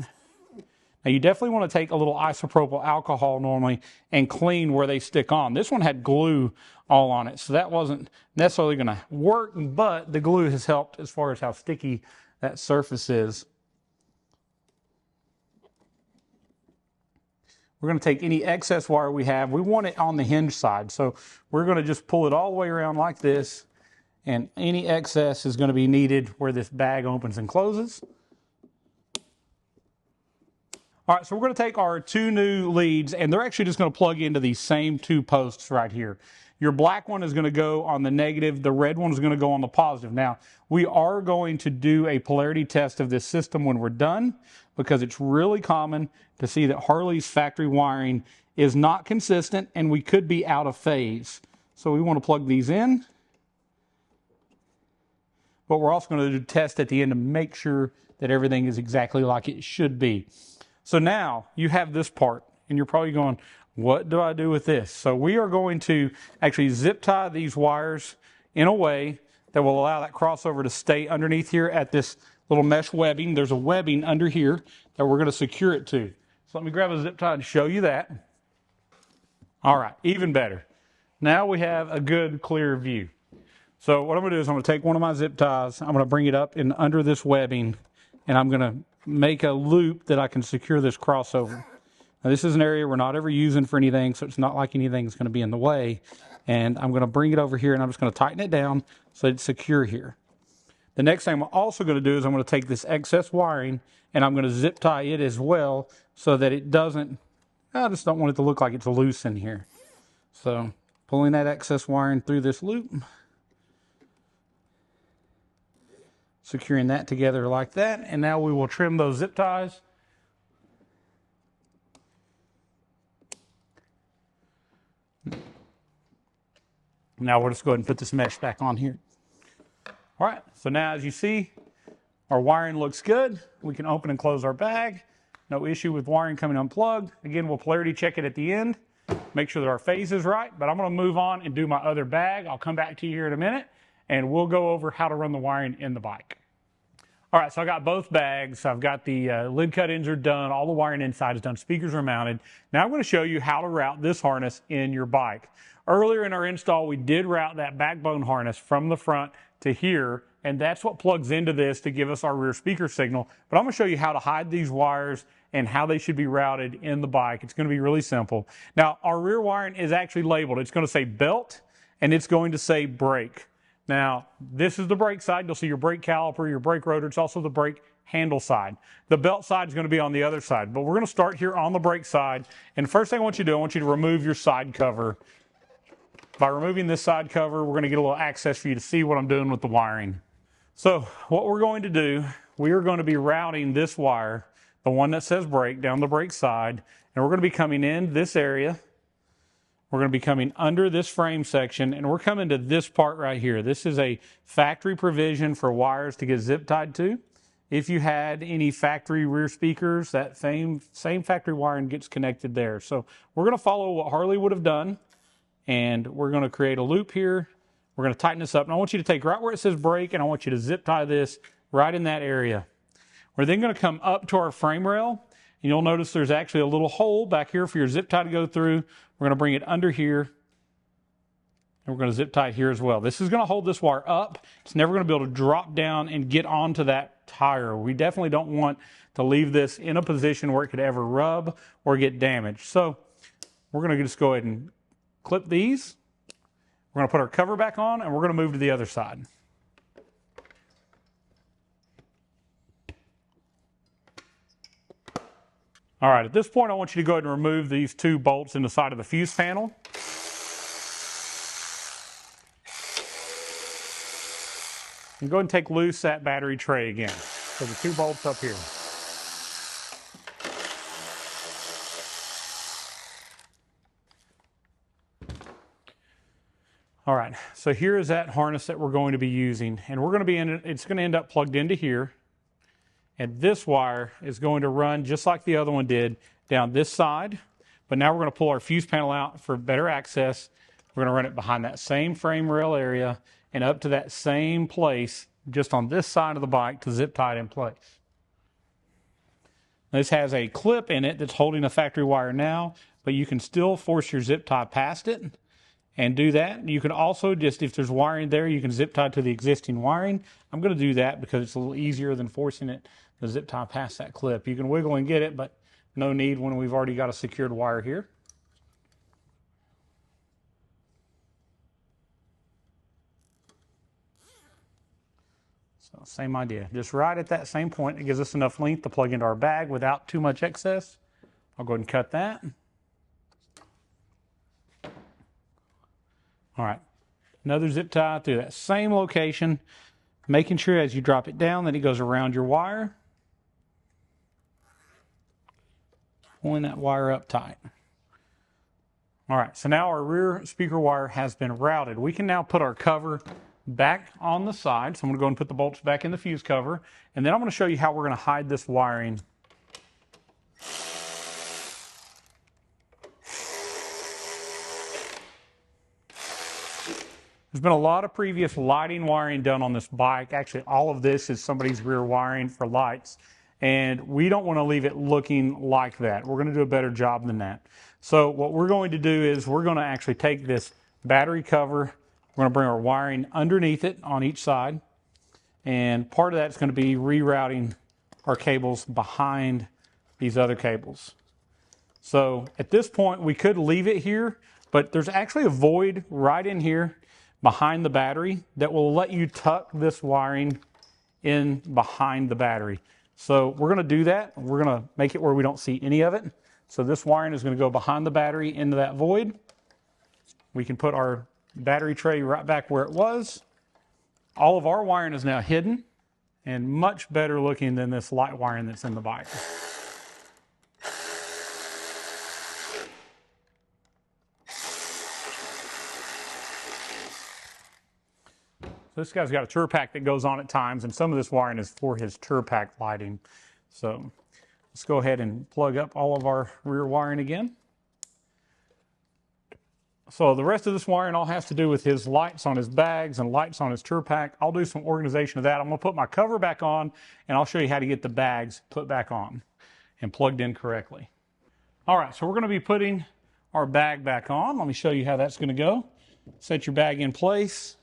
Now you definitely want to take a little isopropyl alcohol normally and clean where they stick on. This one had glue all on it, so that wasn't necessarily going to work, but the glue has helped as far as how sticky that surface is. We're going to take any excess wire we have. We want it on the hinge side, so we're going to just pull it all the way around like this, and any excess is going to be needed where this bag opens and closes. All right, so we're going to take our 2 new leads, and they're actually just going to plug into these same 2 posts right here. Your black one is going to go on the negative. The red one is going to go on the positive. Now, we are going to do a polarity test of this system when we're done, because it's really common to see that Harley's factory wiring is not consistent, and we could be out of phase. So we want to plug these in. But we're also going to do a test at the end to make sure that everything is exactly like it should be. So now you have this part, and you're probably going, what do I do with this? So we are going to actually zip tie these wires in a way that will allow that crossover to stay underneath here at this little mesh webbing. There's a webbing under here that we're going to secure it to. So let me grab a zip tie and show you that. All right, even better. Now we have a good, clear view. So what I'm going to do is I'm going to take one of my zip ties, I'm going to bring it up in under this webbing, and I'm going to make a loop that I can secure this crossover. Now this is an area we're not ever using for anything, so it's not like anything's going to be in the way. And I'm going to bring it over here, and I'm just going to tighten it down so it's secure here. The next thing I'm also going to do is I'm going to take this excess wiring and I'm going to zip tie it as well so that it doesn't, I just don't want it to look like it's loose in here. So pulling that excess wiring through this loop, securing that together like that, and now we will trim those zip ties. Now we'll just go ahead and put this mesh back on here. All right, so now as you see, our wiring looks good. We can open and close our bag. No issue with wiring coming unplugged. Again, we'll polarity check it at the end, make sure that our phase is right, but I'm gonna move on and do my other bag. I'll come back to you here in a minute, and we'll go over how to run the wiring in the bike. All right, so I got both bags. I've got the lid cut ends are done. All the wiring inside is done. Speakers are mounted. Now I'm going to show you how to route this harness in your bike. Earlier in our install, we did route that backbone harness from the front to here, and that's what plugs into this to give us our rear speaker signal. But I'm going to show you how to hide these wires and how they should be routed in the bike. It's going to be really simple. Now, our rear wiring is actually labeled. It's going to say belt, and it's going to say brake. Now, this is the brake side. You'll see your brake caliper, your brake rotor. It's also the brake handle side. The belt side is going to be on the other side. But we're going to start here on the brake side. And first thing I want you to do, I want you to remove your side cover. By removing this side cover, we're going to get a little access for you to see what I'm doing with the wiring. So what we're going to do, we are going to be routing this wire, the one that says brake, down the brake side. And we're going to be coming in this area. We're going to be coming under this frame section, and we're coming to this part right here. This is a factory provision for wires to get zip tied to. If you had any factory rear speakers, that same factory wiring gets connected there. So we're going to follow what Harley would have done, and we're going to create a loop here. We're going to tighten this up, and I want you to take right where it says brake, and I want you to zip tie this right in that area. We're then going to come up to our frame rail. And you'll notice there's actually a little hole back here for your zip tie to go through. We're going to bring it under here, and we're going to zip tie it here as well. This is going to hold this wire up. It's never going to be able to drop down and get onto that tire. We definitely don't want to leave this in a position where it could ever rub or get damaged. So we're going to just go ahead and clip these. We're going to put our cover back on, and we're going to move to the other side. All right, at this point, I want you to go ahead and remove these two bolts in the side of the fuse panel. And go ahead and take loose that battery tray again. So the two bolts up here. All right, so here is that harness that we're going to be using. And we're going to be it's going to end up plugged into here. And this wire is going to run just like the other one did down this side. But now we're going to pull our fuse panel out for better access. We're going to run it behind that same frame rail area and up to that same place just on this side of the bike to zip tie it in place. This has a clip in it that's holding a factory wire now, but you can still force your zip tie past it and do that. You can also just, if there's wiring there, you can zip tie to the existing wiring. I'm going to do that because it's a little easier than forcing it to zip tie past that clip. You can wiggle and get it, but no need when we've already got a secured wire here. So same idea. Just right at that same point, it gives us enough length to plug into our bag without too much excess. I'll go ahead and cut that. All right, another zip tie through that same location, making sure as you drop it down that it goes around your wire. Pulling that wire up tight. All right, so now our rear speaker wire has been routed. We can now put our cover back on the side. So I'm going to go and put the bolts back in the fuse cover, and then I'm going to show you how we're going to hide this wiring. There's been a lot of previous lighting wiring done on this bike. Actually, all of this is somebody's rear wiring for lights. And we don't want to leave it looking like that. We're going to do a better job than that. So what we're going to do is we're going to actually take this battery cover. We're going to bring our wiring underneath it on each side. And part of that's going to be rerouting our cables behind these other cables. So at this point, we could leave it here, but there's actually a void right in here behind the battery that will let you tuck this wiring in behind the battery. So we're going to do that. We're going to make it where we don't see any of it. So this wiring is going to go behind the battery into that void. We can put our battery tray right back where it was. All of our wiring is now hidden and much better looking than this light wiring that's in the bike. So this guy's got a tour pack that goes on at times, and some of this wiring is for his tour pack lighting. So let's go ahead and plug up all of our rear wiring again. So the rest of this wiring all has to do with his lights on his bags and lights on his tour pack. I'll do some organization of that. I'm going to put my cover back on, and I'll show you how to get the bags put back on and plugged in correctly. All right, so we're going to be putting our bag back on. Let me show you how that's going to go. Set your bag in place.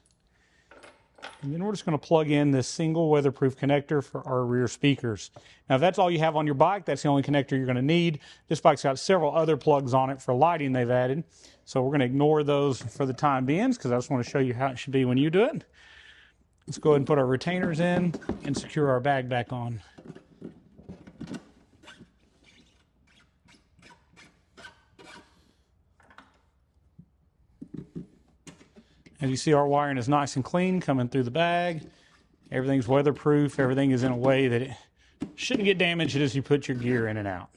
And then we're just going to plug in this single weatherproof connector for our rear speakers. Now, if that's all you have on your bike, that's the only connector you're going to need. This bike's got several other plugs on it for lighting they've added. So we're going to ignore those for the time being because I just want to show you how it should be when you do it. Let's go ahead and put our retainers in and secure our bag back on. As you see, our wiring is nice and clean coming through the bag. Everything's weatherproof. Everything is in a way that it shouldn't get damaged as you put your gear in and out.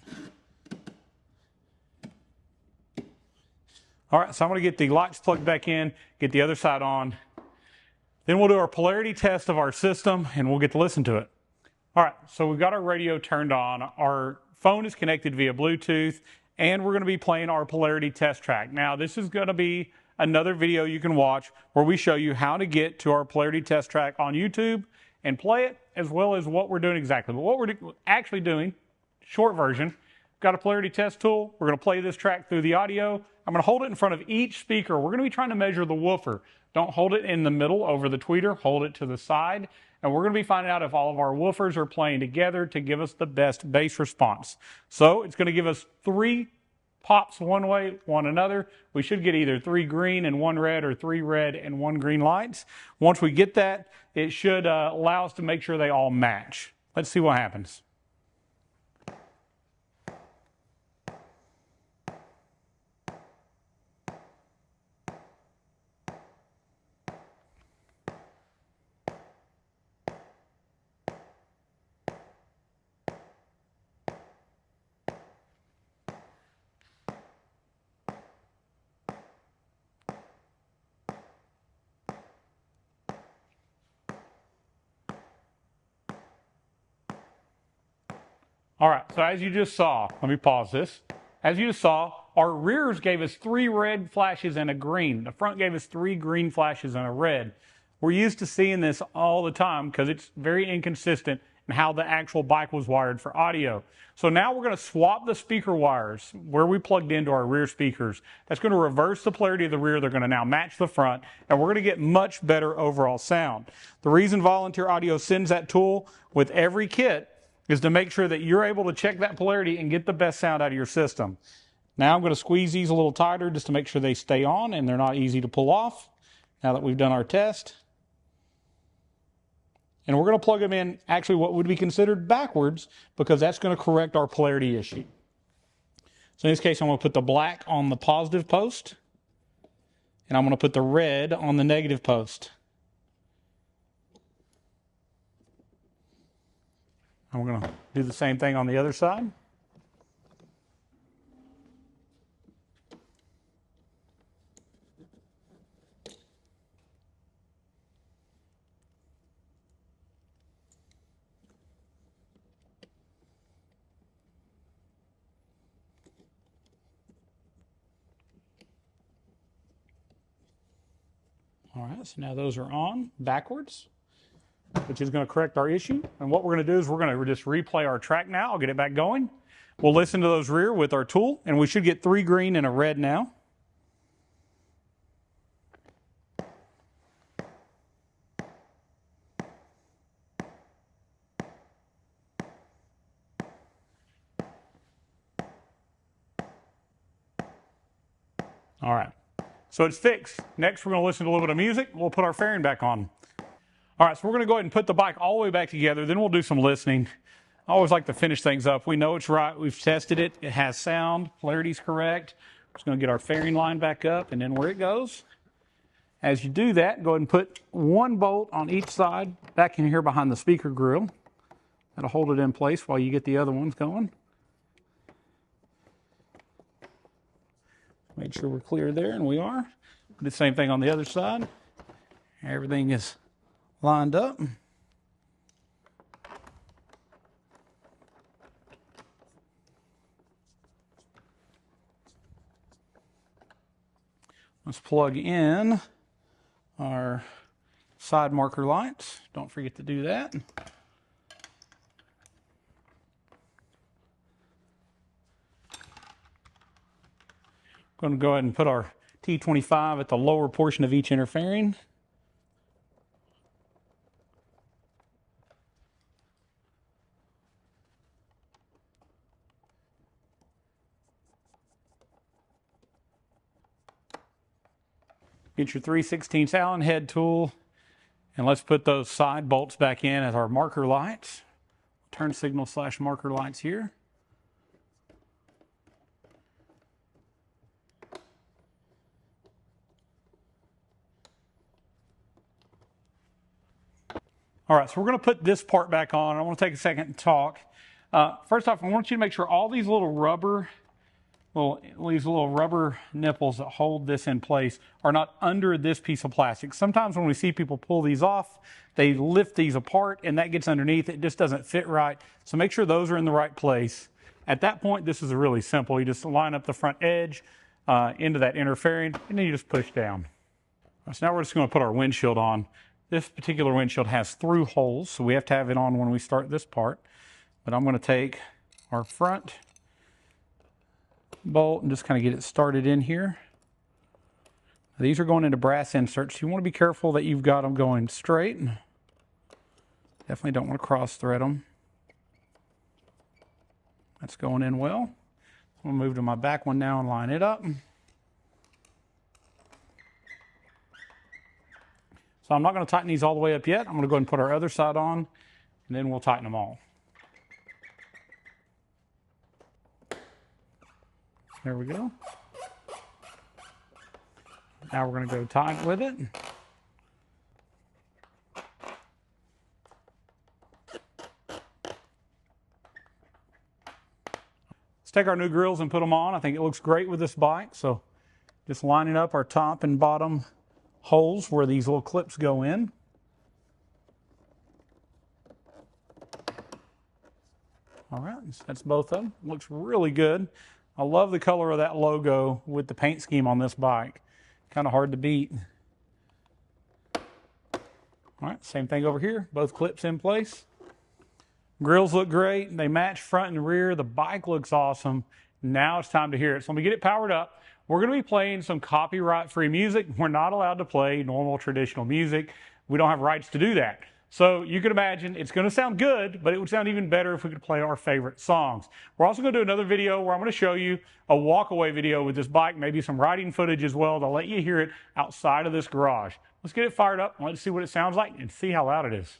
All right, so I'm going to get the lights plugged back in, get the other side on. Then we'll do our polarity test of our system, and we'll get to listen to it. All right, so we've got our radio turned on. Our phone is connected via Bluetooth, and we're going to be playing our polarity test track. Now, this is going to be another video you can watch where we show you how to get to our polarity test track on YouTube and play it, as well as what we're doing exactly. But what we're actually doing, short version, got a polarity test tool. We're going to play this track through the audio. I'm going to hold it in front of each speaker. We're going to be trying to measure the woofer. Don't hold it in the middle over the tweeter. Hold it to the side. And we're going to be finding out if all of our woofers are playing together to give us the best bass response. So it's going to give us 3 pops one way, one another. We should get either 3 green and 1 red or 3 red and 1 green lights. Once we get that, it should allow us to make sure they all match. Let's see what happens. All right, so as you just saw, let me pause this. As you just saw, our rears gave us 3 red flashes and a green. The front gave us 3 green flashes and a red. We're used to seeing this all the time because it's very inconsistent in how the actual bike was wired for audio. So now we're going to swap the speaker wires where we plugged into our rear speakers. That's going to reverse the polarity of the rear. They're going to now match the front, and we're going to get much better overall sound. The reason Volunteer Audio sends that tool with every kit is to make sure that you're able to check that polarity and get the best sound out of your system. Now I'm going to squeeze these a little tighter just to make sure they stay on and they're not easy to pull off now that we've done our test. And we're going to plug them in actually what would be considered backwards because that's going to correct our polarity issue. So in this case, I'm going to put the black on the positive post and I'm going to put the red on the negative post. And we're going to do the same thing on the other side. All right, so now those are on backwards, which is going to correct our issue. And what we're going to do is we're going to just replay our track now. I'll get it back going. We'll listen to those rear with our tool, and we should get 3 green and a red now. All right, so it's fixed. Next, we're going to listen to a little bit of music. We'll put our fairing back on. All right, so we're going to go ahead and put the bike all the way back together. Then we'll do some listening. I always like to finish things up. We know it's right. We've tested it. It has sound. Polarity's correct. We're just going to get our fairing line back up and then where it goes. As you do that, go ahead and put one bolt on each side back in here behind the speaker grill. That'll hold it in place while you get the other ones going. Make sure we're clear there, and we are. Do the same thing on the other side. Everything is lined up. Let's plug in our side marker lights. Don't forget to do that. Going to go ahead and put our T25 at the lower portion of each interfering. Get your 3/16 Allen head tool, and let's put those side bolts back in as our marker lights. Turn signal / marker lights here. All right, so we're going to put this part back on. I want to take a second and talk. First off, I want you to make sure all these little rubber nipples that hold this in place are not under this piece of plastic. Sometimes when we see people pull these off, they lift these apart and that gets underneath. It just doesn't fit right. So make sure those are in the right place. At that point, this is really simple. You just line up the front edge into that interfering, and then you just push down. So now we're just going to put our windshield on. This particular windshield has through holes, so we have to have it on when we start this part. But I'm going to take our front bolt and just kind of get it started in here. These are going into brass inserts. You want to be careful that you've got them going straight. Definitely don't want to cross thread them. That's going in well. I'm going to move to my back one now and line it up. So I'm not going to tighten these all the way up yet. I'm going to go ahead and put our other side on, and then we'll tighten them all. There we go. Now we're going to go tight with it. Let's take our new grills and put them on. I think it looks great with this bike. So just lining up our top and bottom holes where these little clips go in. All right, that's both of them. Looks really good. I love the color of that logo with the paint scheme on this bike. Kind of hard to beat. All right, same thing over here. Both clips in place. Grills look great. They match front and rear. The bike looks awesome. Now it's time to hear it. So let me get it powered up. We're going to be playing some copyright-free music. We're not allowed to play normal traditional music. We don't have rights to do that. So you can imagine it's going to sound good, but it would sound even better if we could play our favorite songs. We're also going to do another video where I'm going to show you a walk-away video with this bike, maybe some riding footage as well to let you hear it outside of this garage. Let's get it fired up and let's see what it sounds like and see how loud it is.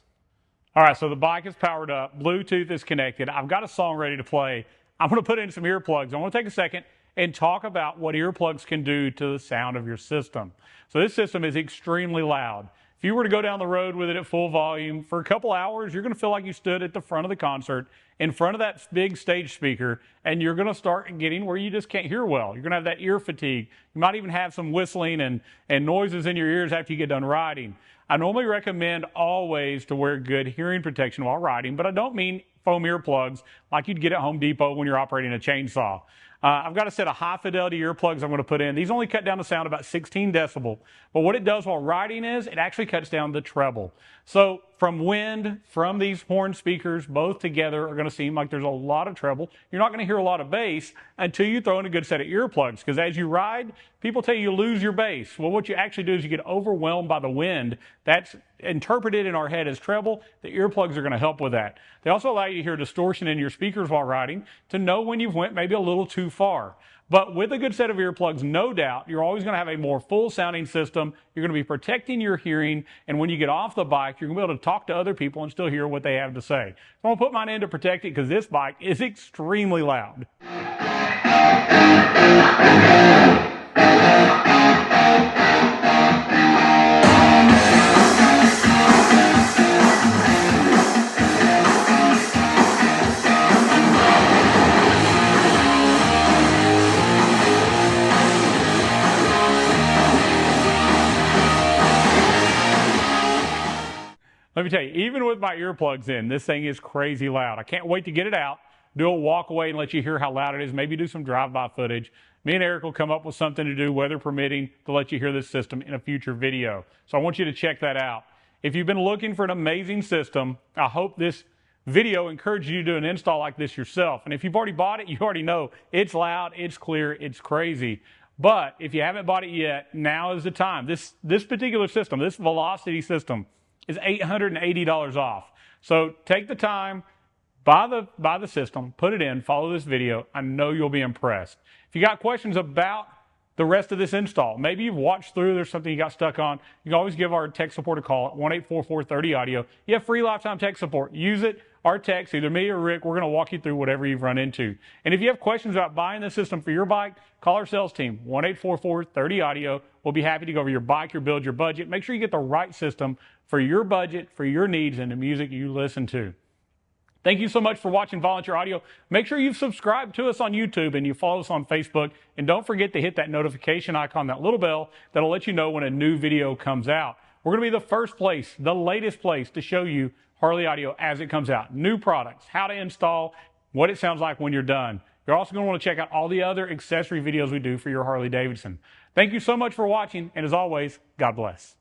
All right, so the bike is powered up. Bluetooth is connected. I've got a song ready to play. I'm going to put in some earplugs. I want to take a second and talk about what earplugs can do to the sound of your system. So this system is extremely loud. If you were to go down the road with it at full volume for a couple hours, you're going to feel like you stood at the front of the concert in front of that big stage speaker, and you're going to start getting where you just can't hear well. You're going to have that ear fatigue. You might even have some whistling and noises in your ears after you get done riding. I normally recommend always to wear good hearing protection while riding, but I don't mean foam earplugs like you'd get at Home Depot when you're operating a chainsaw. I've got a set of high fidelity earplugs I'm going to put in. These only cut down the sound about 16 decibel. But what it does while riding is it actually cuts down the treble. So from wind, from these horn speakers, both together are going to seem like there's a lot of treble. You're not going to hear a lot of bass until you throw in a good set of earplugs. Because as you ride, people tell you lose your bass. Well, what you actually do is you get overwhelmed by the wind. That's interpreted in our head as treble. The earplugs are going to help with that. They also allow you to hear distortion in your speakers while riding to know when you've went maybe a little too far. But with a good set of earplugs, no doubt, you're always going to have a more full sounding system. You're going to be protecting your hearing. And when you get off the bike, you're going to be able to talk to other people and still hear what they have to say. So I'm going to put mine in to protect it because this bike is extremely loud. Let me tell you, even with my earplugs in, this thing is crazy loud. I can't wait to get it out, do a walk away and let you hear how loud it is, maybe do some drive-by footage. Me and Eric will come up with something to do, weather permitting, to let you hear this system in a future video. So I want you to check that out. If you've been looking for an amazing system, I hope this video encourages you to do an install like this yourself. And if you've already bought it, you already know it's loud, it's clear, it's crazy. But if you haven't bought it yet, now is the time. This particular system, this Velocity system, is $880 off. So take the time, buy the system, put it in, follow this video. I know you'll be impressed. If you got questions about the rest of this install, maybe you've watched through, there's something you got stuck on, you can always give our tech support a call at 1-844-30-AUDIO. You have free lifetime tech support. Use it. Our techs, either me or Rick, we're going to walk you through whatever you've run into. And if you have questions about buying the system for your bike, call our sales team, 1-844-30-AUDIO. We'll be happy to go over your bike, your build, your budget. Make sure you get the right system for your budget, for your needs, and the music you listen to. Thank you so much for watching Volunteer Audio. Make sure you've subscribed to us on YouTube and you follow us on Facebook. And don't forget to hit that notification icon, that little bell, that'll let you know when a new video comes out. We're going to be the first place, the latest place to show you Harley Audio as it comes out. New products, how to install, what it sounds like when you're done. You're also going to want to check out all the other accessory videos we do for your Harley-Davidson. Thank you so much for watching, and as always, God bless.